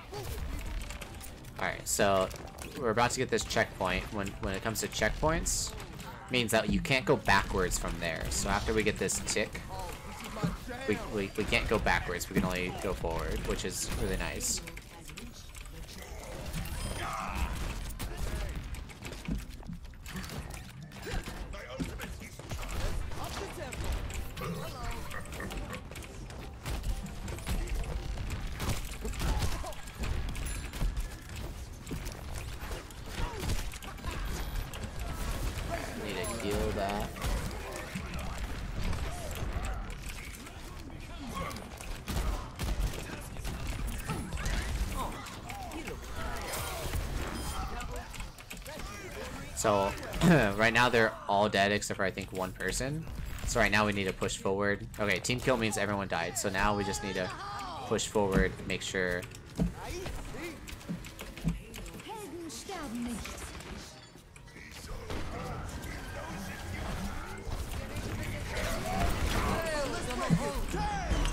Alright, so we're about to get this checkpoint. When it comes to checkpoints, means that you can't go backwards from there. So after we get this tick, we can't go backwards. We can only go forward, which is really nice. Heal that. So right now they're all dead except for I think one person. So right now we need to push forward. Okay, team kill means everyone died. So now we just need to push forward, make sure.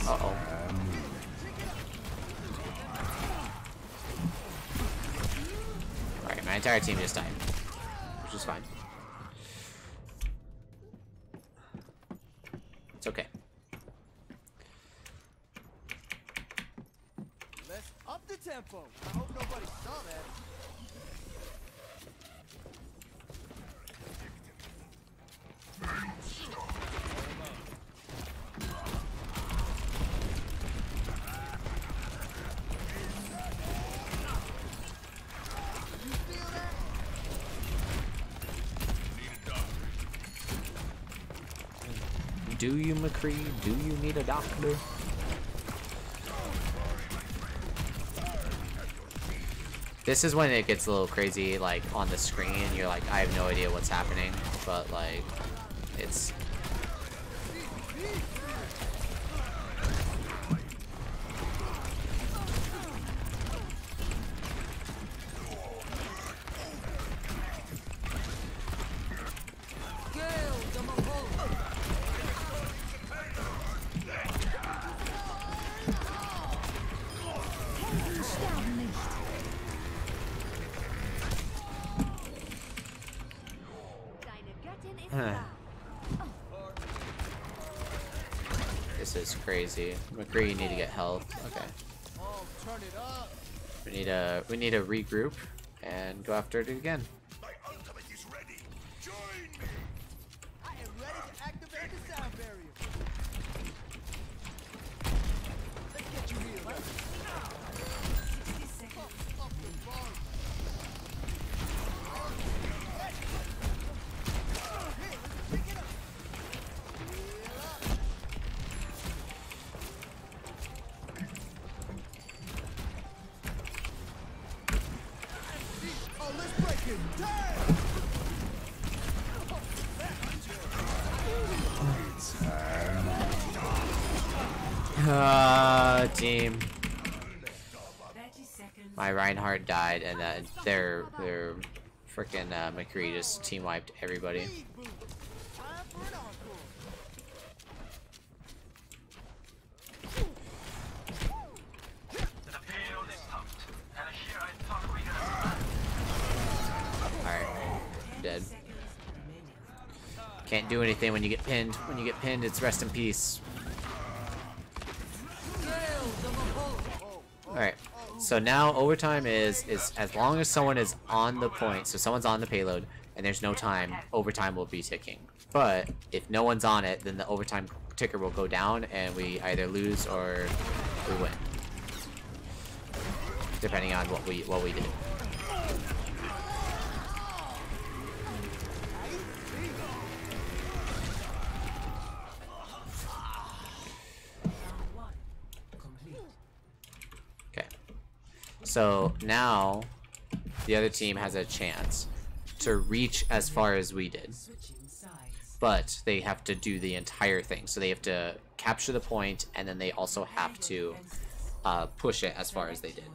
Uh-oh. Alright, my entire team just died, which is fine. It's okay. Let's up the tempo. I hope nobody saw that. Do you, McCree? Do you need a doctor? This is when it gets a little crazy, like, on the screen. You're like, I have no idea what's happening, but, like, it's... This is crazy. McCree, you need to get health. Okay. We need to regroup and go after it again. My ultimate is ready. Join me. I am ready to activate the sound barrier. Let's get you healed up. 60 seconds. Up the bar. Hey, let's pick it up. Oh, let's break it. Damn! Team. My Reinhardt died, and their freaking McCree just team wiped everybody. Time for an encore. Can't do anything when you get pinned. When you get pinned, it's rest in peace. Alright, so now overtime is as long as someone is on the point, so someone's on the payload, and there's no time, overtime will be ticking. But if no one's on it, then the overtime ticker will go down, and we either lose or we win, depending on what we did. Okay, so now the other team has a chance to reach as far as we did, but they have to do the entire thing. So they have to capture the point, and then they also have to push it as far as they did.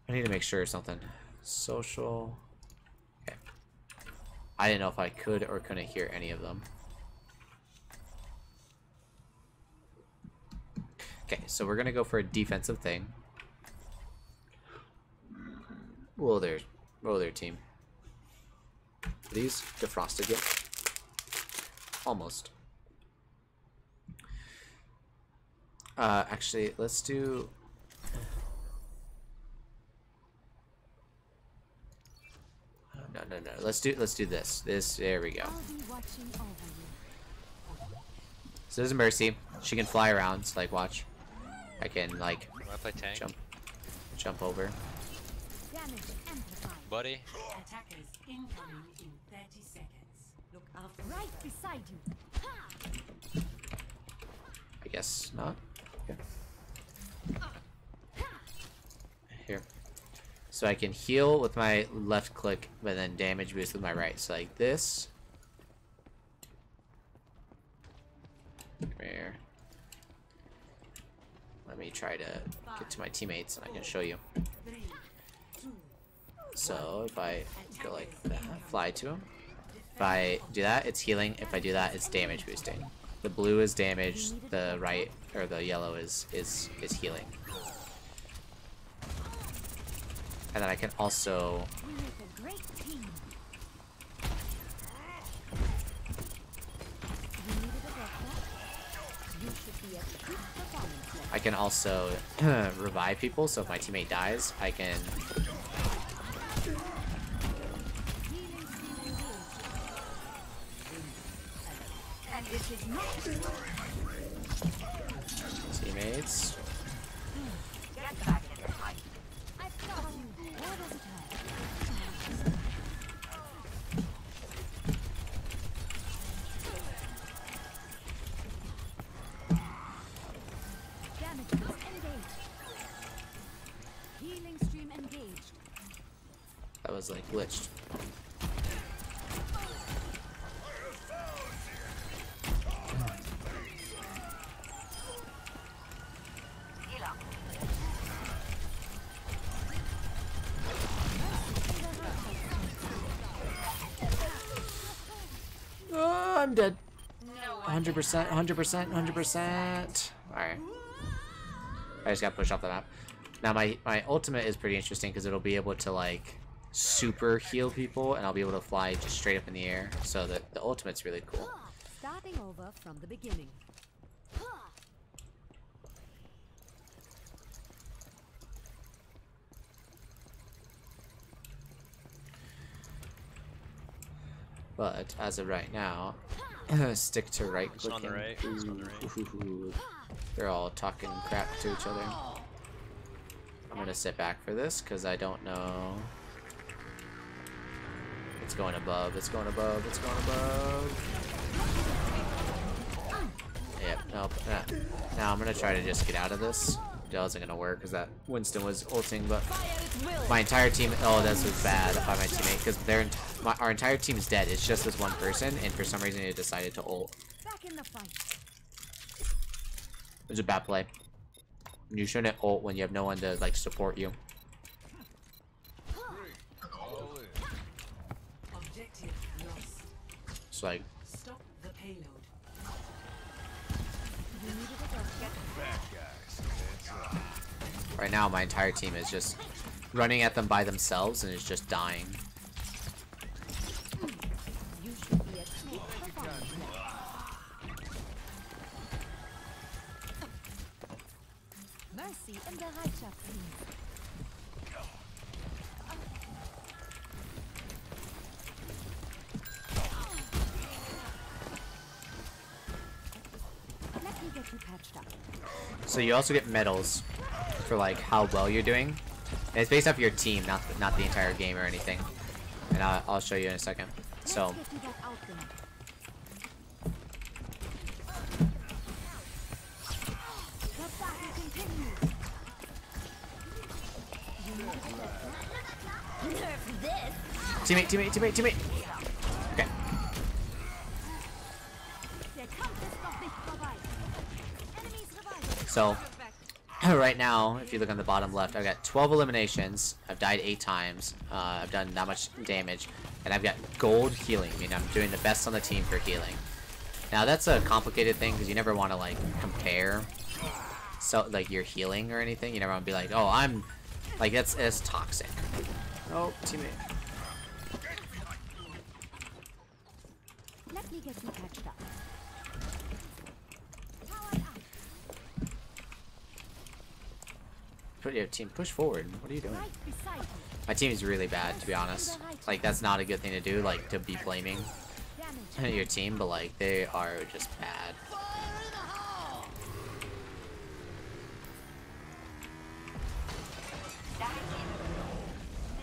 I need to make sure something. Social. Okay. I didn't know if I could or couldn't hear any of them. Okay, so we're gonna go for a defensive thing. Whoa there, team. Are these defrosted yet? Almost. Actually, let's do. No. Let's do this. There we go. So there's Mercy. She can fly around. So like, watch. I can like jump over. Buddy. Attackers incoming in 30 seconds. Look after right beside you. I guess not. Okay. Here. So I can heal with my left click, but then damage boost with my right. So like this. Come here. Let me try to get to my teammates and I can show you. So if I go like that, fly to him. If I do that, it's healing. If I do that, it's damage boosting. The blue is damage. The right or the yellow is healing. And then I can also. I can also revive people. So if my teammate dies, I can. Teammates. Healing stream engaged. That was like glitched. Oh, I'm dead. 100%, 100%, 100%. Alright. I just got pushed off the map. Now my ultimate is pretty interesting because it'll be able to like super heal people, and I'll be able to fly just straight up in the air. So the ultimate's really cool. Starting over from the beginning. But as of right now, stick to right clicking. On the right. On the right. They're all talking crap to each other. I'm gonna sit back for this because I don't know. It's going above. It's going above. It's going above. Yep. Nope. Now I'm gonna try to just get out of this. It wasn't gonna work because that Winston was ulting, but my entire team. Oh, this was bad by my teammate because our entire team is dead. It's just this one person, and for some reason he decided to ult. Back in the fight. It was a bad play. You shouldn't ult when you have no one to like support you. Objective lost. It's like Stop the payload. right now my entire team is just running at them by themselves and is just dying. Mercy in Bereitschaftsdienst. Let me get you patched up. So you also get medals for like how well you're doing. And it's based off your team, not the entire game or anything. And I'll show you in a second. So Let's get you back out there. The battle continues. You need to get that. Nerf this. teammate. Okay. Der Kampf ist noch nicht vorbei. Enemies reviving. So right now, if you look on the bottom left, I've got 12 eliminations. I've died 8 times. I've done not much damage, and I've got gold healing. I mean, I'm doing the best on the team for healing. Now that's a complicated thing because you never want to like compare, so like your healing or anything. You never want to be like, oh, I'm like that's toxic. Oh, teammate. Let me get you patched up. Powered up. Put your team push forward. What are you doing? Right beside you. My team is really bad, to be honest. Like that's not a good thing to do. Like to be blaming Damage. your team, but like they are just bad.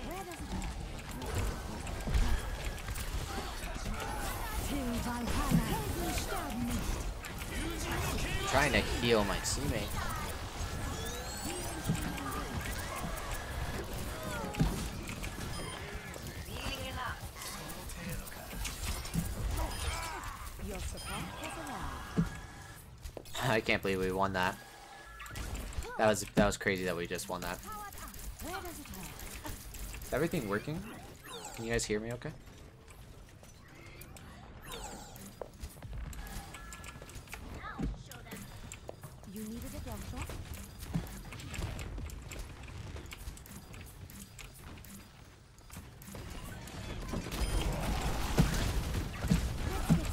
Where does it go? Till Valhalla. Helden sterben nicht. I'm trying to heal my teammate. Your support has arrived. I can't believe we won that. That was crazy that we just won that. Powered up. Where does it hurt? Is everything working? Can you guys hear me okay? You needed a jump shot?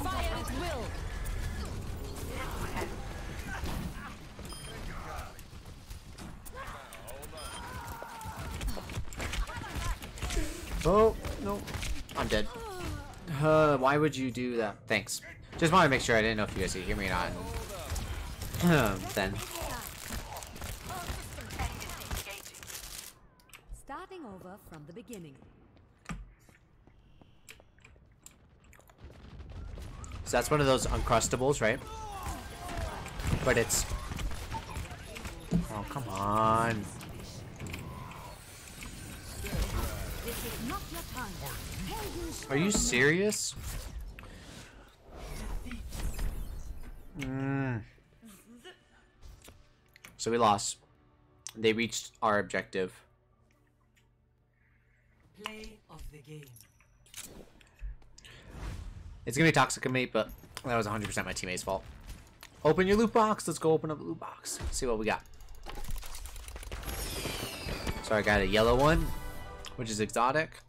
Fire at will. Oh, no. I'm dead. Why would you do that? Thanks. Just wanted to make sure. I didn't know if you guys could hear me or not. Then. Starting over from the beginning. So that's one of those Uncrustables, right? But it's... Oh, come on. This is not your time. Helden Are you sterben nicht. serious? So we lost. They reached our objective. Play of the game. It's gonna be toxic of me, but that was 100% my teammate's fault. Open your loot box. Let's go open up the loot box. See what we got. So I got a yellow one, which is exotic,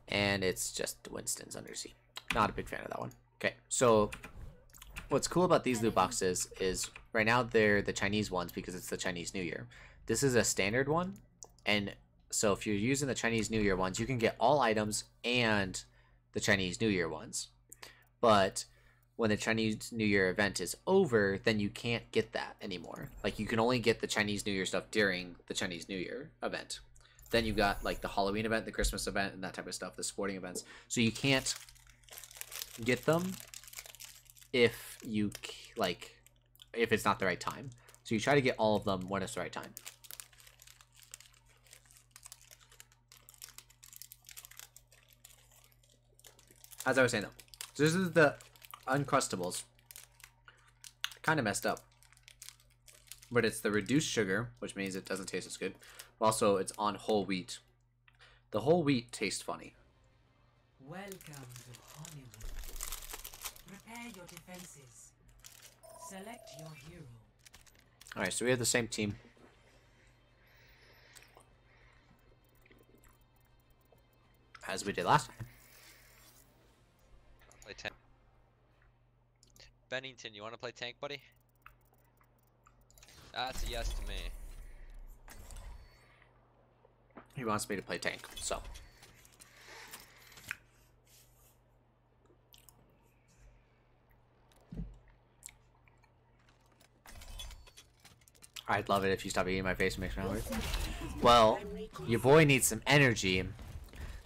and it's just Winston's Undersea. Not a big fan of that one. Okay, so what's cool about these loot boxes is right now they're the Chinese ones because it's the Chinese New Year. This is a standard one, and so if you're using the Chinese New Year ones, you can get all items and the Chinese New Year ones. But when the Chinese New Year event is over, then you can't get that anymore. Like you can only get the Chinese New Year stuff during the Chinese New Year event. Then you got like the Halloween event, the Christmas event, and that type of stuff, the sporting events. So you can't get them if you if it's not the right time. So you try to get all of them when it's the right time. As I was saying though, so this is the Uncrustables. Kind of messed up. But it's the reduced sugar, which means it doesn't taste as good. Also, it's on whole wheat. The whole wheat tastes funny. Welcome to Hollywood. Prepare your defenses. Select your hero. Alright, so we have the same team. As we did last time. Play tank. Bennington, you want to play tank, buddy? That's a yes to me. He wants me to play tank, so. I'd love it if you stop eating my face and makes me hungry. Well, your boy needs some energy.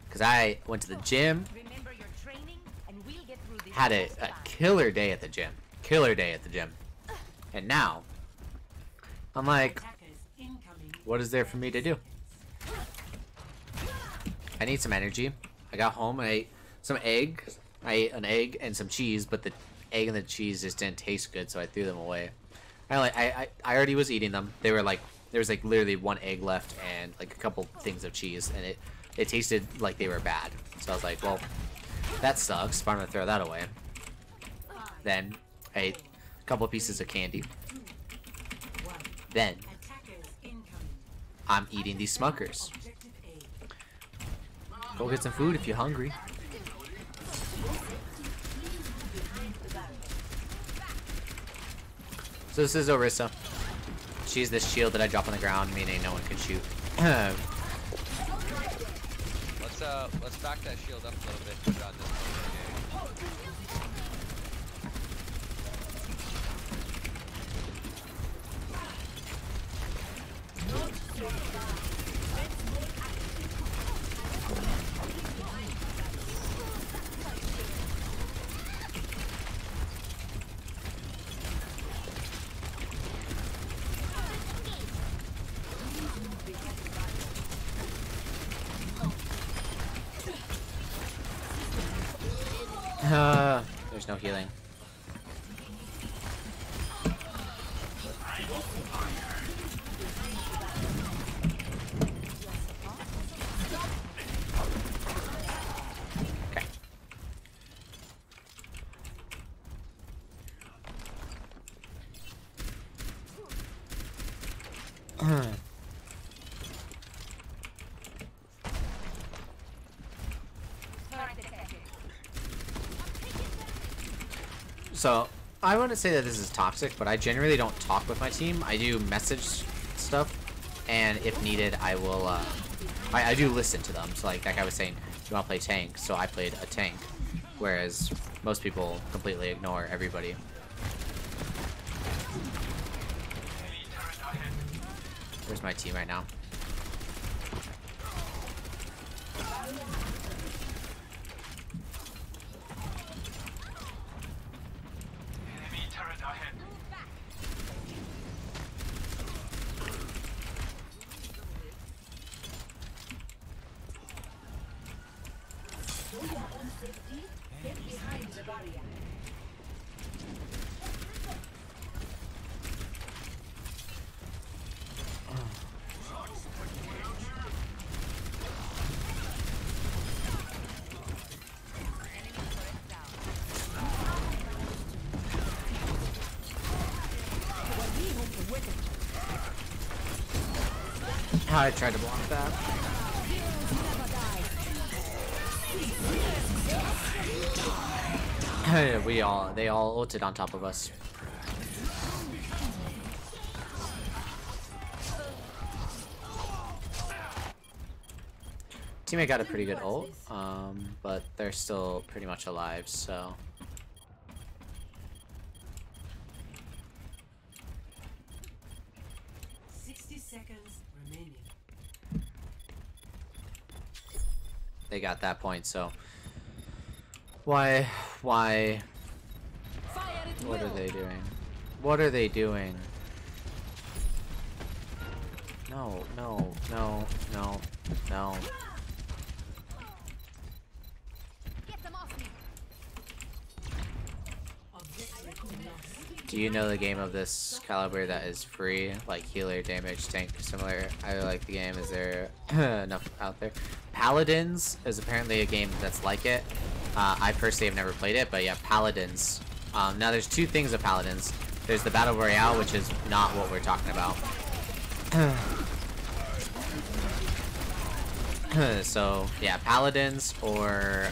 Because I went to the gym. Remember your training, and we'll get through this Had a next time. killer day at the gym. Killer day at the gym. And now, I'm like, Attackers incoming. what is there for me to do? I need some energy. I got home, I ate some eggs. I ate an egg and some cheese, but the egg and the cheese just didn't taste good, so I threw them away. I already was eating them. They were like, there was like literally one egg left and like a couple things of cheese, and it tasted like they were bad. So I was like, well, that sucks, but I'm gonna throw that away. Then I ate a couple pieces of candy. Then Attackers incoming. I'm eating these Smuckers. Objective A. Go get some food if you're hungry. So this is Orisa. She's this shield that I drop on the ground, meaning no one can shoot. Let's back that shield up a little bit. Put it on this There's no healing. Okay. So, I wouldn't say that this is toxic, but I generally don't talk with my team. I do message stuff, and if needed, I will, I do listen to them. So, like I was saying, you want to play tank, so I played a tank, whereas most people completely ignore everybody. Where's my team right now? I tried to block that. They all ulted on top of us. Teammate got a pretty good ult, but they're still pretty much alive, so. They got that point, so why what are they doing? What are they doing? No. Do you know the game of this caliber that is free, like healer, damage, tank, similar? I like the game. Is there enough out there? Paladins is apparently a game that's like it. I personally have never played it, but yeah, Paladins. Now there's two things of Paladins. There's the Battle Royale, which is not what we're talking about. So yeah, Paladins, or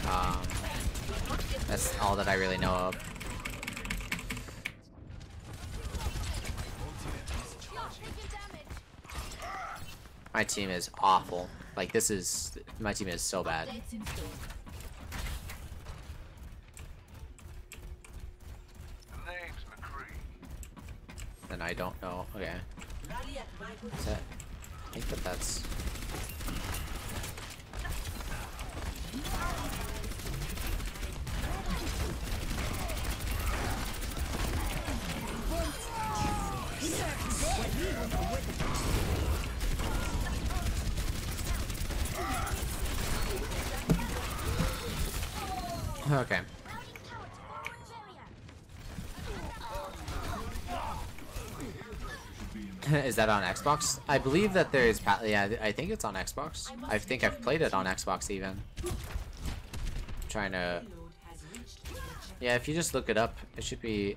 that's all that I really know of. My team is awful. Like, my team is so bad. And I don't know. Okay. Is that, I think that's. Okay. Is that on Xbox? I believe that there is. Yeah, I think it's on Xbox. I think I've played it on Xbox even. I'm trying to. Yeah, if you just look it up, it should be.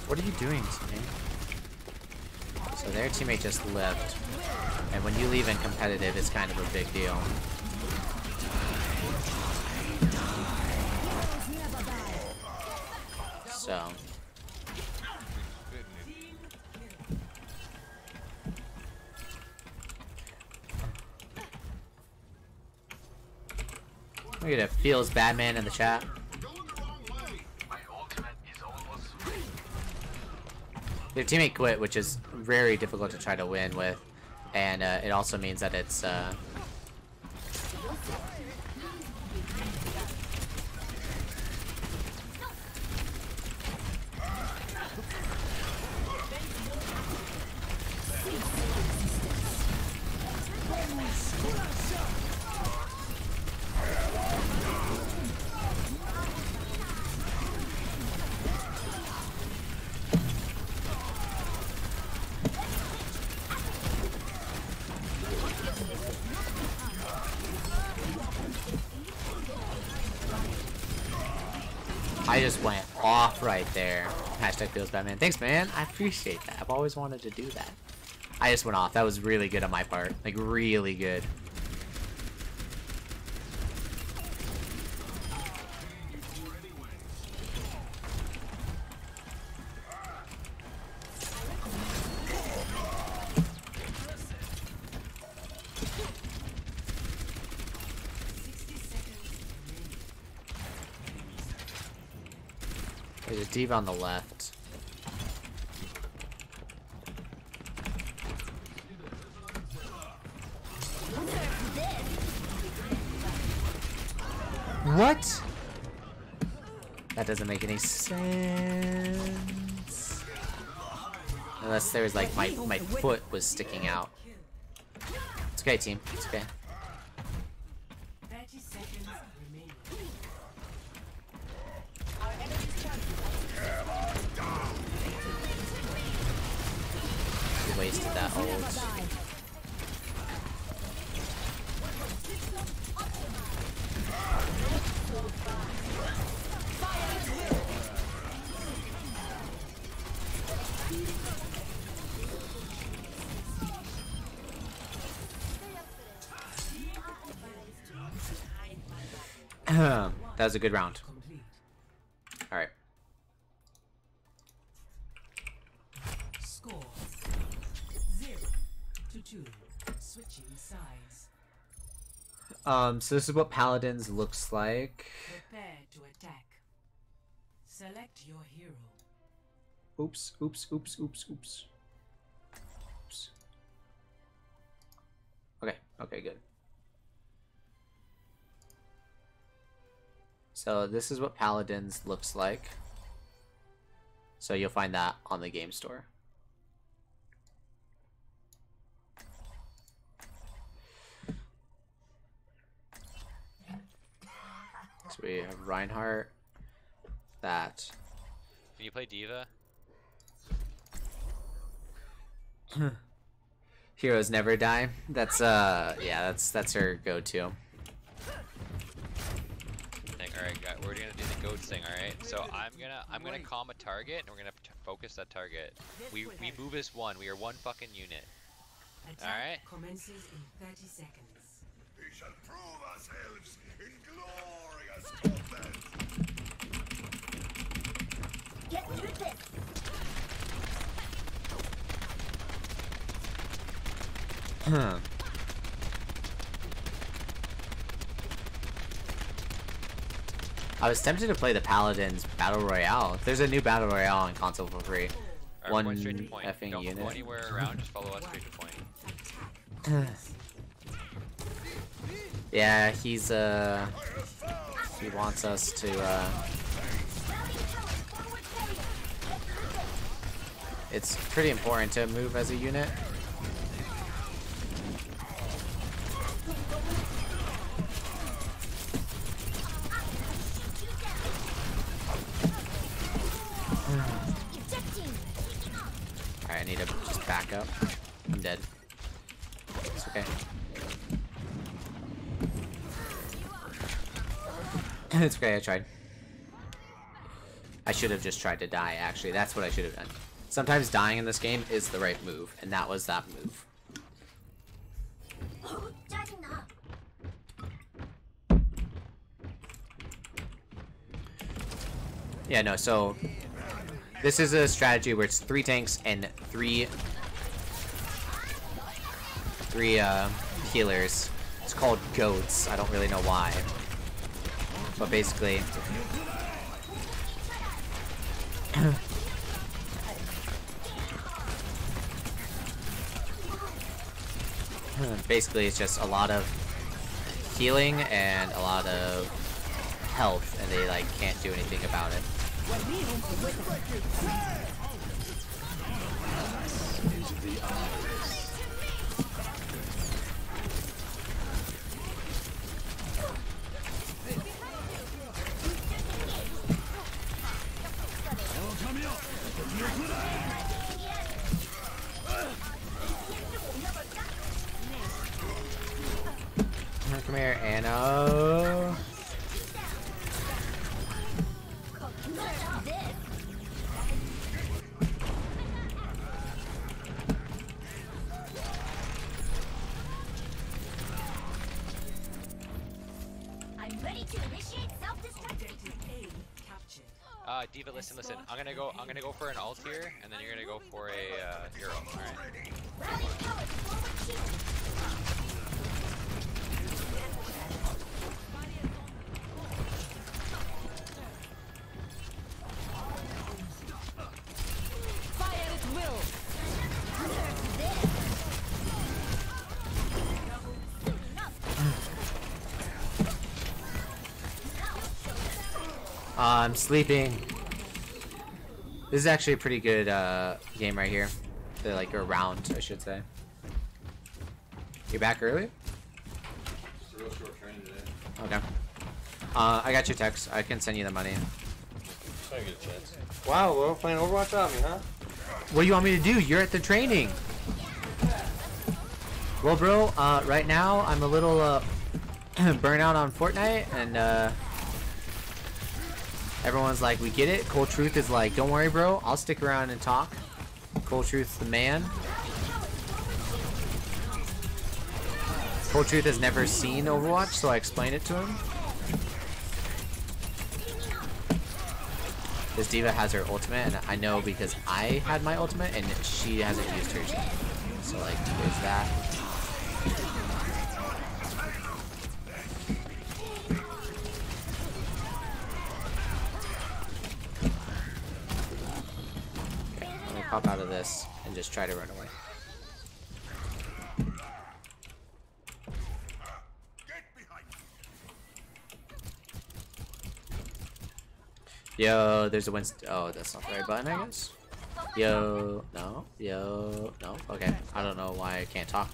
What are you doing, teammate? So their teammate just left. And when you leave in competitive, it's kind of a big deal. So. Look at it. Feels Batman in the chat. Their teammate quit, which is very difficult to try to win with, and it also means that it's I just went off right there. Hashtag feels Batman. Thanks, man. I appreciate that. I've always wanted to do that. I just went off. That was really good on my part. Like, really good. There's a diva on the left. What? That doesn't make any sense. Unless there was like my foot was sticking out. It's okay, team. It's okay. 30 seconds remaining. We wasted that ult. That was a good round. Alright. Score 0-2. Switching sides. So this is what Paladins looks like. Prepare to attack. Select your hero. Oops, oops, oops, oops, oops. Oops. Okay, okay, good. So this is what Paladins looks like. So you'll find that on the game store. So we have Reinhardt. That. Can you play Diva? Heroes never die. That's yeah, that's her go-to. thing, all right? So I'm gonna calm a target, and we're gonna focus that target. We move as one. We are one fucking unit. Attack Alright. commences in 30 seconds. We shall prove ourselves in glorious combat. Get through this. I was tempted to play the Paladins Battle Royale. There's a new Battle Royale on console for free. Alright, One we're going straight to point. effing Don't unit. go anywhere around. Just follow us straight to point. Yeah, he wants us to it's pretty important to move as a unit. Alright, I need to just back up. I'm dead. It's okay. It's okay, I tried. I should have just tried to die, actually. That's what I should have done. Sometimes dying in this game is the right move, and that was that move. Yeah, no, so this is a strategy where it's 3 tanks and three healers. It's called goats. I don't really know why. But basically, basically it's just a lot of healing and a lot of health, and they like can't do anything about it. Come here, Anno. I'm ready to initiate self-destruct. Diva, listen. I'm gonna go for an ult here, and then you're gonna go for a hero. All right. Rally power, forward shield. Fire at will. I'm sleeping. This is actually a pretty good game right here. Like a round, I should say. You back early? It's a real short train today. Okay. I got your text. I can send you the money. Trying to get a chance. Wow, we're playing Overwatch on me, huh? What do you want me to do? You're at the training. Well, bro, right now I'm a little burnt out on Fortnite, and everyone's like, we get it. Cold Truth is like, don't worry, bro. I'll stick around and talk. Cold Truth's the man. Cold Truth has never seen Overwatch, so I explained it to him. This Diva has her ultimate, and I know because I had my ultimate, and she hasn't used hers yet. So, like, there's that. Okay, let me pop out of this and just try to run away. Yo, there's a Winston. Oh, that's not the right button, I guess. Yo, no. Yo, no. Okay, I don't know why I can't talk.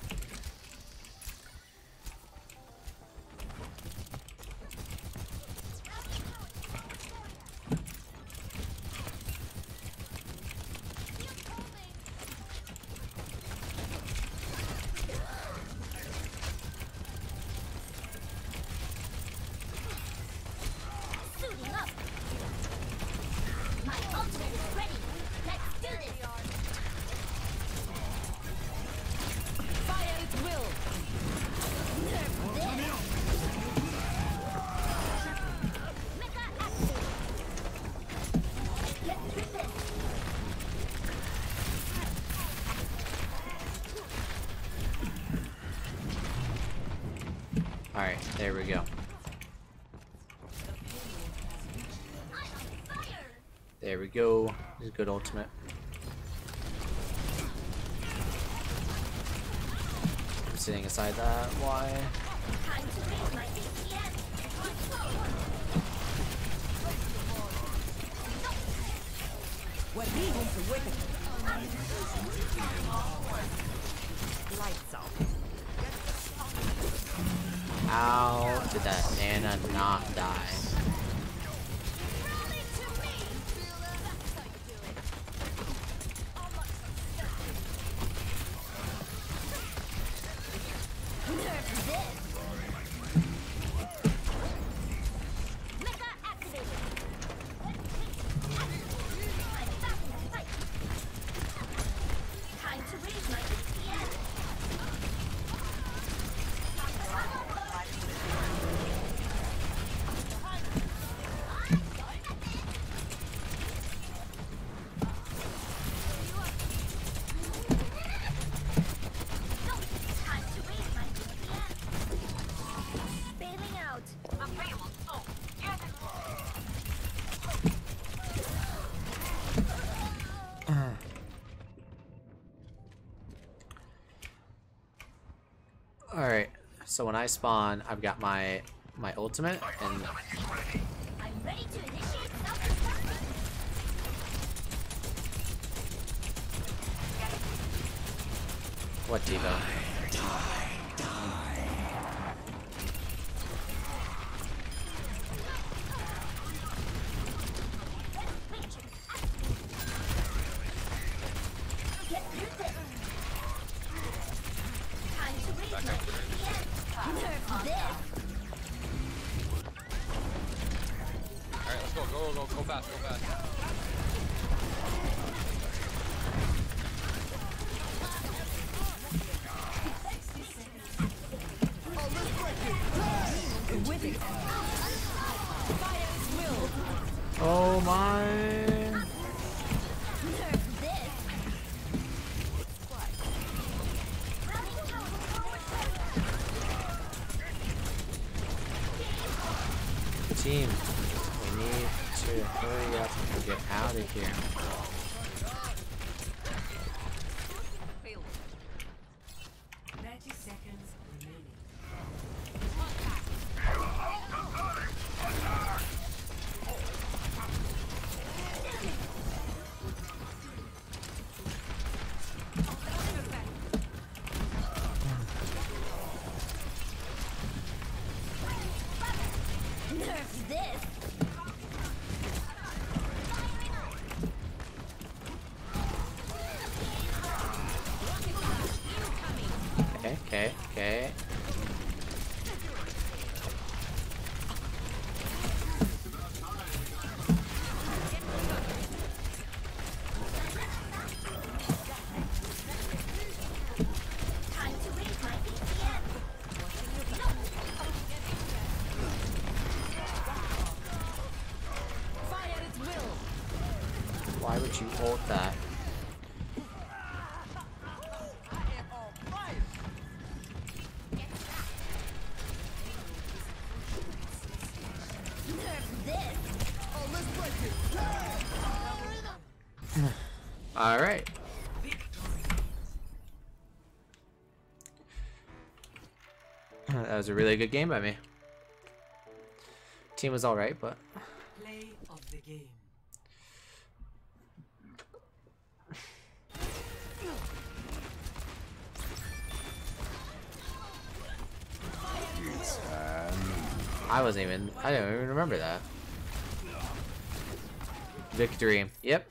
There we go. There we go. This is a good ultimate. I'm sitting aside that. Why? Time to raise my ATM. What leads to wicked? Lights off. How did that Nana not die? Time to raise my ATM. Time to raise my ATM. Bailing out. Alright, so when I spawn, I've got my ultimate, and I'm ready to initiate self-destruct. what Devo? Get through this. Time to raise my ATM. Nerf this. Alright, let's go fast, go fast. Oh my! Nerf this. Team, we need to hurry up and get out of here. 30 seconds remaining. Nerf this. Okay. Time to raise my ATM. Fire at will. Why would you ult that? Nerf this. Alright. That was a really good game by me. Team was alright, but Play of the game. I don't even remember that. Victory. Yep.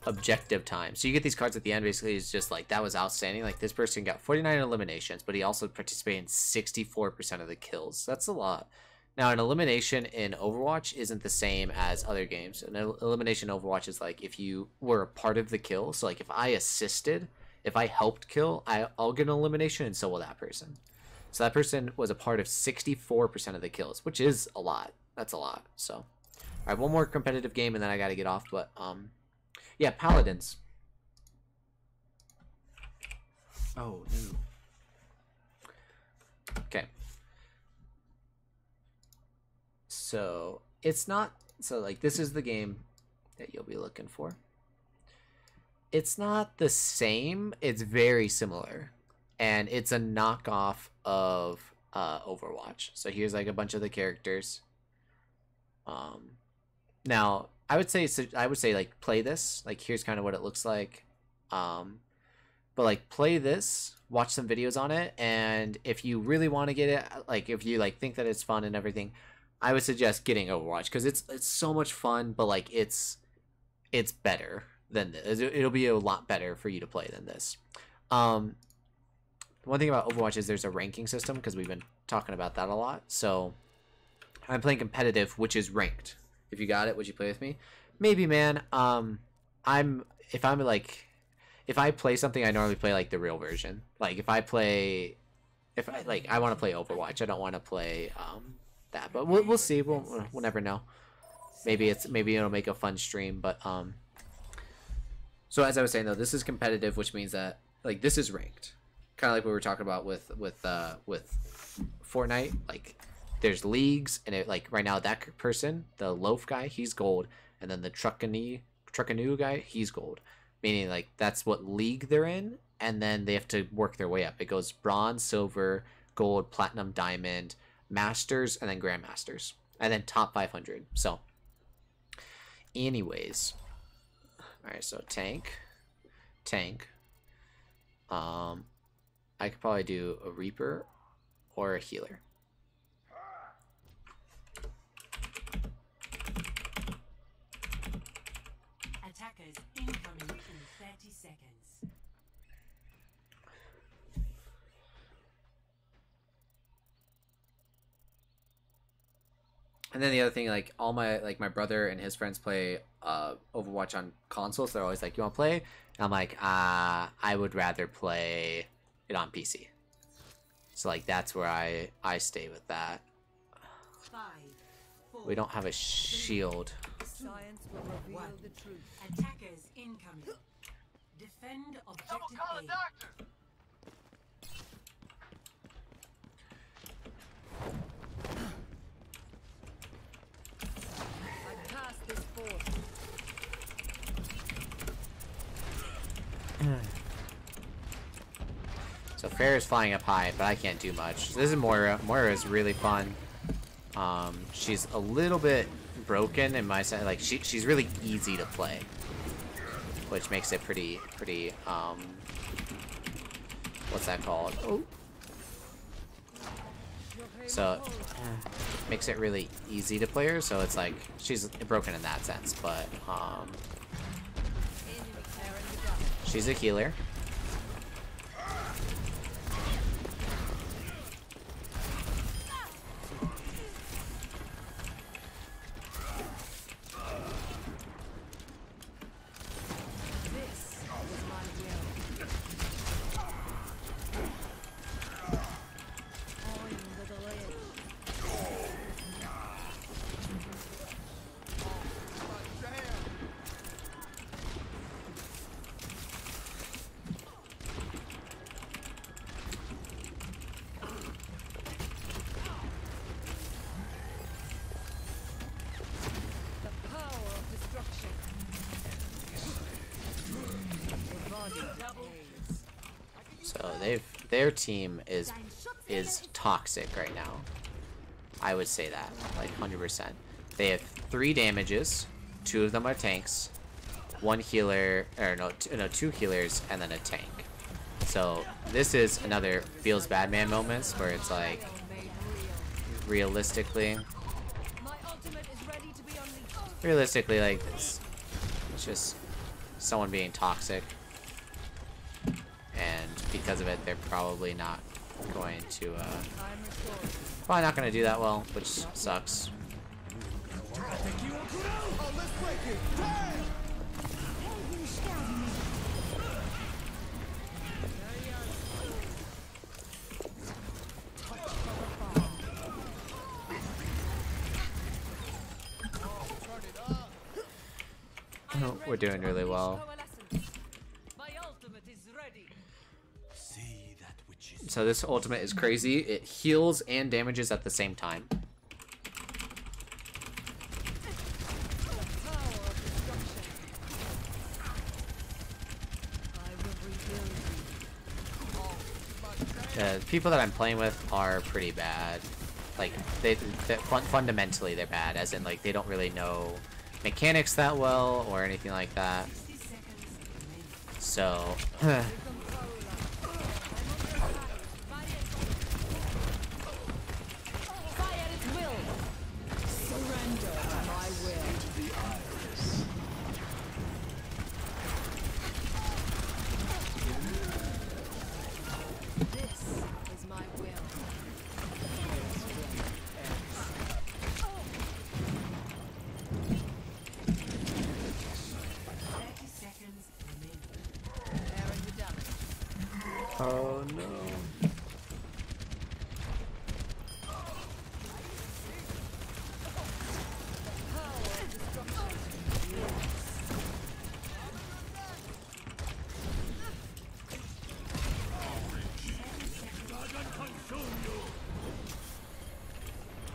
Objective time. So you get these cards at the end, basically it's just like, that was outstanding. Like, this person got 49 eliminations, but he also participated in 64% of the kills. That's a lot. Now, an elimination in Overwatch isn't the same as other games. An elimination in Overwatch is like if you were a part of the kill. So like if I assisted, if I helped kill, I'll get an elimination, and so will that person. So that person was a part of 64% of the kills, which is a lot. That's a lot. So, all right, one more competitive game, and then I got to get off. But yeah, Paladins. Oh no. Okay. So it's not, so like this is the game that you'll be looking for. It's not the same, it's very similar, and it's a knockoff of Overwatch. So here's like a bunch of the characters. Now I would say like play this, like here's kind of what it looks like, but like play this, watch some videos on it, and if you really want to get it, like if you like think that it's fun and everything, I would suggest getting Overwatch, because it's so much fun, but like it's better than this. It'll be a lot better for you to play than this. One thing about Overwatch is there's a ranking system, because we've been talking about that a lot. So I'm playing competitive, which is ranked. If you got it, would you play with me? Maybe, man. If I play something, I normally play like the real version. Like I want to play Overwatch, I don't want to play that. But we'll see. We'll never know. Maybe it'll make a fun stream. But so as I was saying though, this is competitive, which means that like this is ranked, kind of like what we were talking about with Fortnite. Like there's leagues, and it like right now that person, the loaf guy, he's gold, and then the truckanoo guy, he's gold. Meaning like that's what league they're in, and then they have to work their way up. It goes bronze, silver, gold, platinum, diamond, masters, and then grandmasters, and then top 500. So anyways, all right, so tank. I could probably do a reaper or a healer. Attackers incoming in 30 seconds. And then the other thing, like all my my brother and his friends play Overwatch on consoles. They're always like, "You want to play?" And I'm like, I would rather play it on PC. So like that's where I stay with that. 5, 4, We don't have a shield. Science will reveal the truth. Attackers incoming. Defend objective A. I pass this forth. So Fair is flying up high, but I can't do much. So this is Moira. Moira is really fun. She's a little bit broken in my side. Like she's really easy to play, which makes it pretty what's that called? Oh. So makes it really easy to play her. So it's like she's broken in that sense, but she's a healer. So their team is toxic right now. I would say that, like 100%. They have 3 damages, 2 of them are tanks, 1 healer, or no, 2 healers, and then a tank. So this is another feels bad man moments where it's like, realistically, like this, it's just someone being toxic, and because of it, they're probably not going to, probably not going to do that well, which sucks. We're doing really well. So this ultimate is crazy. It heals and damages at the same time. The people that I'm playing with are pretty bad. Like, fundamentally they're bad, as in, like, they don't really know mechanics that well or anything like that. So, oh no.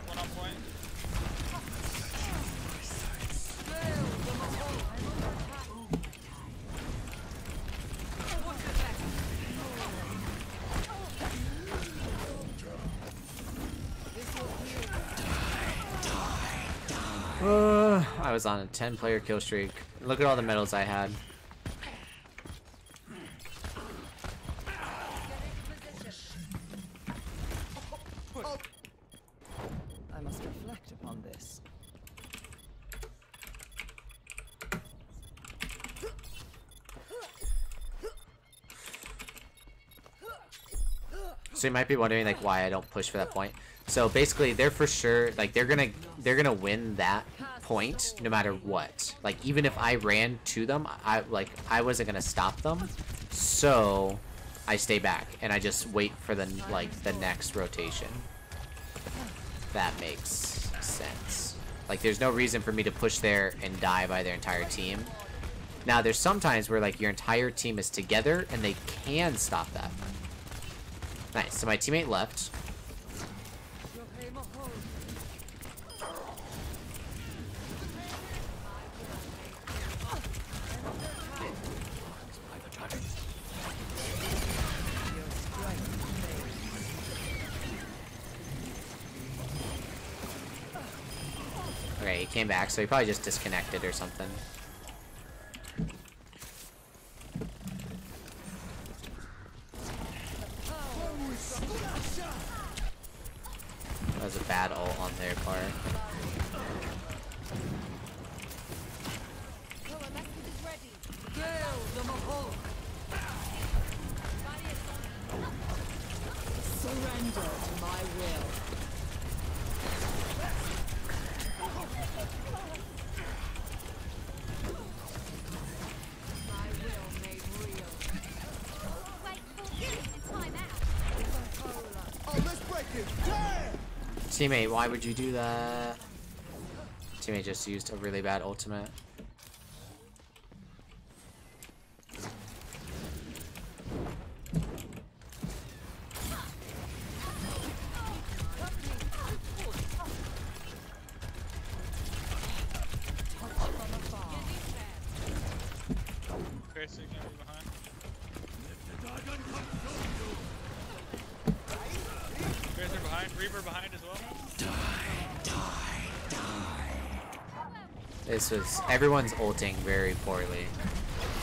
One on point. I was on a 10-player kill streak. Look at all the medals I had. I must reflect upon this. So you might be wondering like why I don't push for that point. So basically they're for sure like they're gonna win that point no matter what. Like even if I ran to them, I wasn't gonna stop them. So I stay back and I just wait for the next rotation. That makes sense. Like there's no reason for me to push there and die by their entire team. Now there's sometimes where like your entire team is together and they can stop that. Nice. So my teammate left. Okay, he came back, so he probably just disconnected or something. That was a bad ult on their part. Surrender to my will. My will made real. Time out. Oh, let's break it. Damn! Teammate, why would you do that? Teammate just used a really bad ultimate. Tracer can be behind. Tracer behind. Reaper behind as well. This was everyone's ulting very poorly.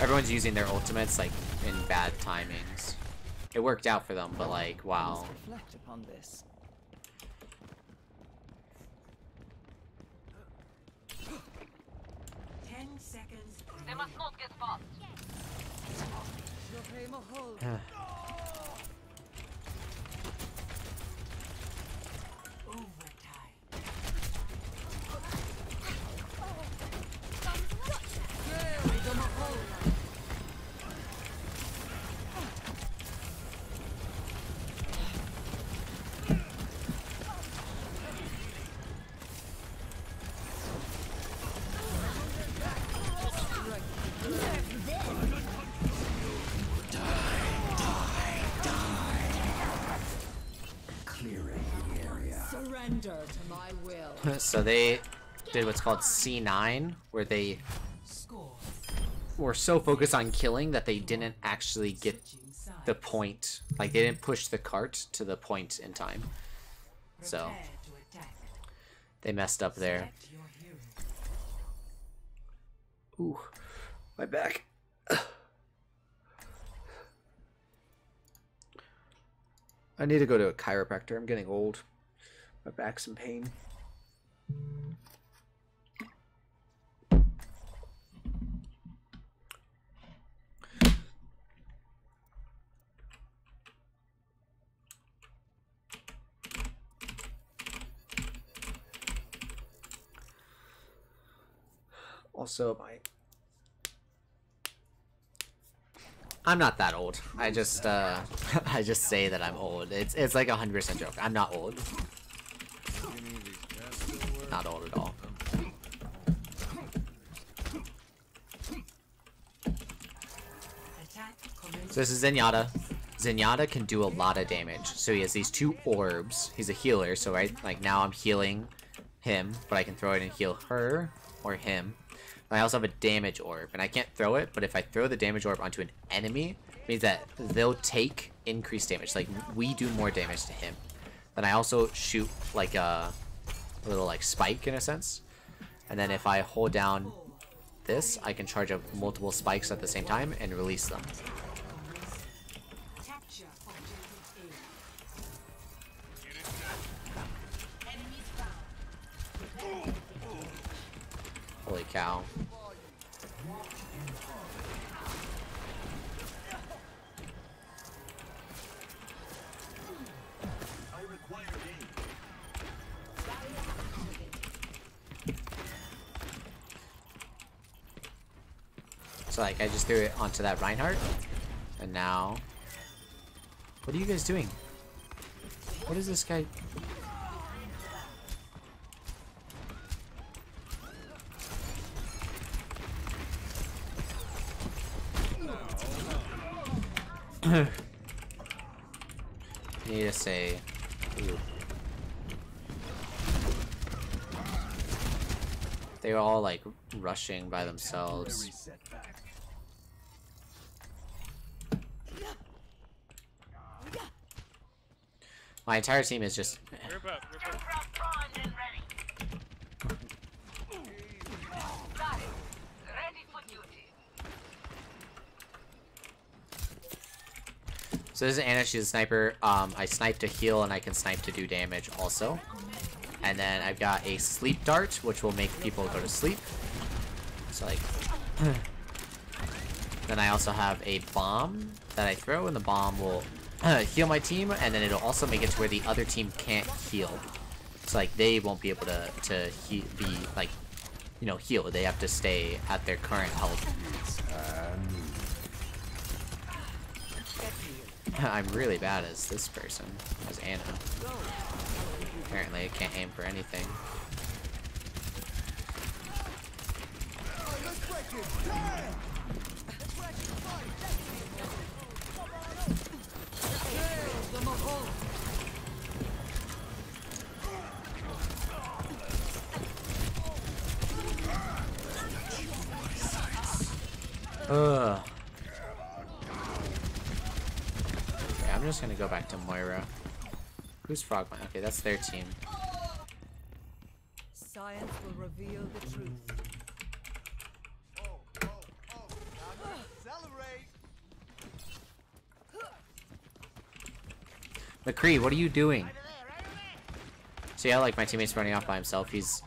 Everyone's using their ultimates like in bad timings. It worked out for them, but like wow. Reflect upon this. They must not get fast. Surrender to my will. So they did what's called C9, where they were so focused on killing that they didn't actually get the point. Like, they didn't push the cart to the point in time. So they messed up there. Ooh, my back. I need to go to a chiropractor. I'm getting old. My back's in pain. Also, I'm not that old. I just I just say that I'm old. It's like 100% joke. I'm not old. Not old at all. So this is Zenyatta. Zenyatta can do a lot of damage. So he has these 2 orbs. He's a healer, so like now I'm healing him, but I can throw it and heal her or him. I also have a damage orb, and I can't throw it, but if I throw the damage orb onto an enemy, it means that they'll take increased damage. Like, we do more damage to him. Then I also shoot, like, a little, like, spike, in a sense. And then if I hold down this, I can charge up multiple spikes at the same time and release them. Holy cow. So like I just threw it onto that Reinhardt, and now what are you guys doing? What is this guy? Need to say, ooh. They were all like rushing by themselves. My entire team is just. So this is Anna, she's a sniper. I snipe to heal and I can snipe to do damage also. And then I've got a sleep dart, which will make people go to sleep. So like... Then I also have a bomb that I throw, and the bomb will heal my team, and then it'll also make it to where the other team can't heal. So like they won't be able to be like, you know, heal. They have to stay at their current health. I'm really bad as this person, as Anna. Apparently I can't aim for anything. Ugh. Okay, I'm just gonna go back to Moira. Who's Frogman? Okay, that's their team. Science will reveal the truth. McCree, what are you doing? See how like my teammate's running off by himself? He's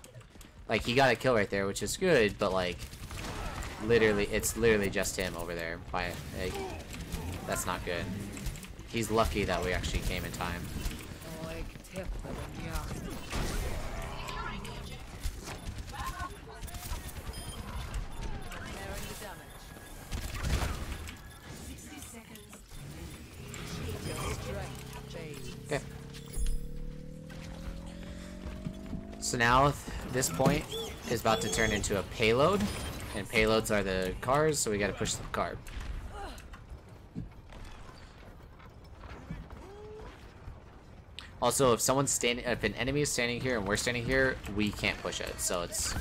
like, he got a kill right there, which is good, but like literally, it's literally just him over there. By like, that's not good. He's lucky that we actually came in time. Okay. So now this point is about to turn into a payload, and payloads are the cars, so we gotta push the car. Also, if someone's standing, if an enemy is standing here and we're standing here, we can't push it. So it's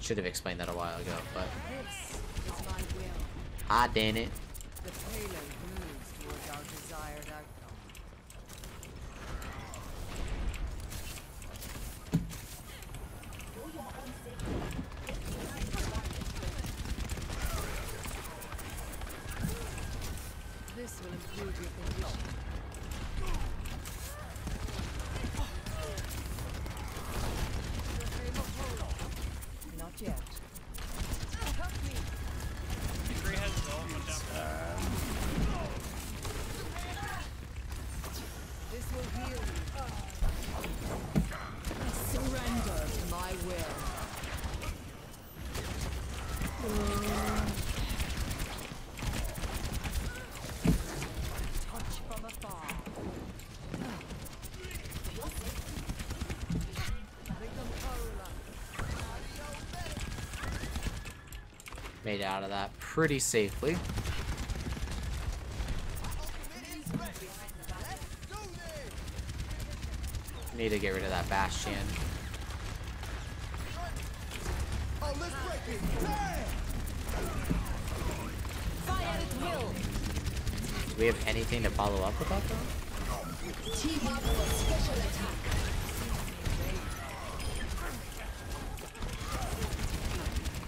should have explained that a while ago, but This is my will. ah, damn it. The payload moves towards our desired outcome. This will improve your condition. Not yet. Help me. Three heads though. Watch out. This will heal you. Surrender to my will. Touch from afar. Become polar. Made it out of that pretty safely. Need to get rid of that Bastion. Oh, let's break it. Damn! Fire at will. Do we have anything to follow up with that though? Team up for special attack.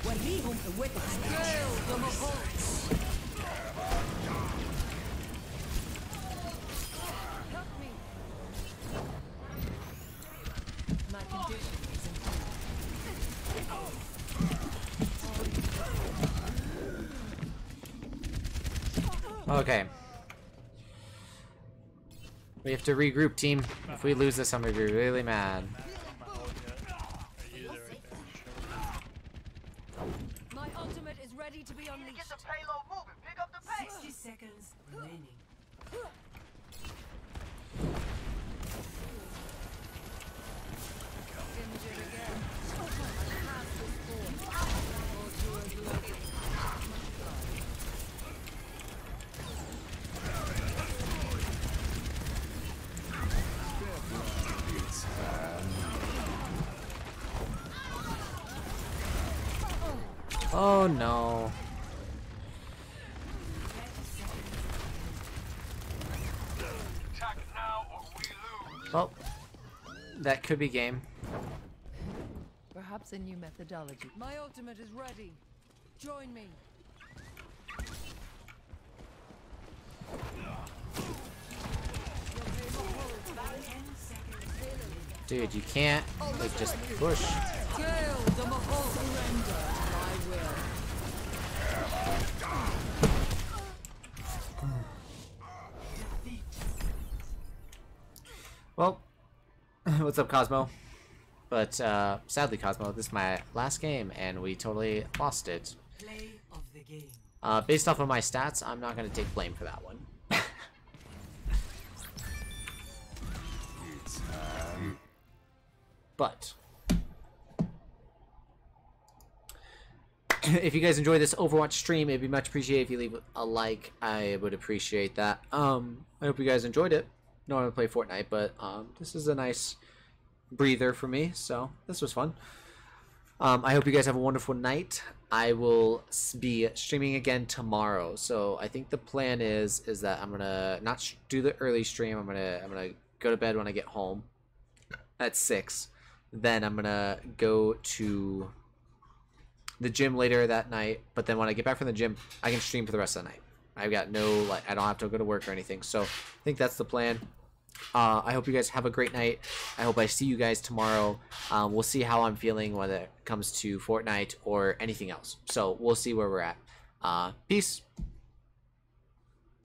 وريهم قوتك. Scale the Mahals. Help me. My condition is improved. Okay. We have to regroup, team. If we lose this, I'm gonna be really mad. My ultimate is ready to be unleashed. Get the payload moving. Pick up the pace. 60 seconds remaining. Injured again. I pass this force. Or to a bloody Oh no. Attack now or we lose. Well, that could be game. Perhaps a new methodology. My ultimate is ready. Join me. Dude, you can't like just push. Scale the Mahal. Surrender to my will. Well, what's up, Cosmo? But sadly, Cosmo, this is my last game, and we totally lost it. Play of the game. Based off of my stats, I'm not going to take blame for that one. But if you guys enjoy this Overwatch stream, it'd be much appreciated if you leave a like. I would appreciate that. I hope you guys enjoyed it. No, I don't play Fortnite, but this is a nice breather for me, so this was fun. I hope you guys have a wonderful night. I will be streaming again tomorrow, so I think the plan is that I'm gonna not do the early stream. I'm gonna go to bed when I get home at 6. Then I'm gonna go to the gym later that night. But then when I get back from the gym, I can stream for the rest of the night. I've got no I don't have to go to work or anything. So I think that's the plan. I hope you guys have a great night. I hope I see you guys tomorrow. We'll see how I'm feeling when it comes to Fortnite or anything else. So we'll see where we're at. Peace.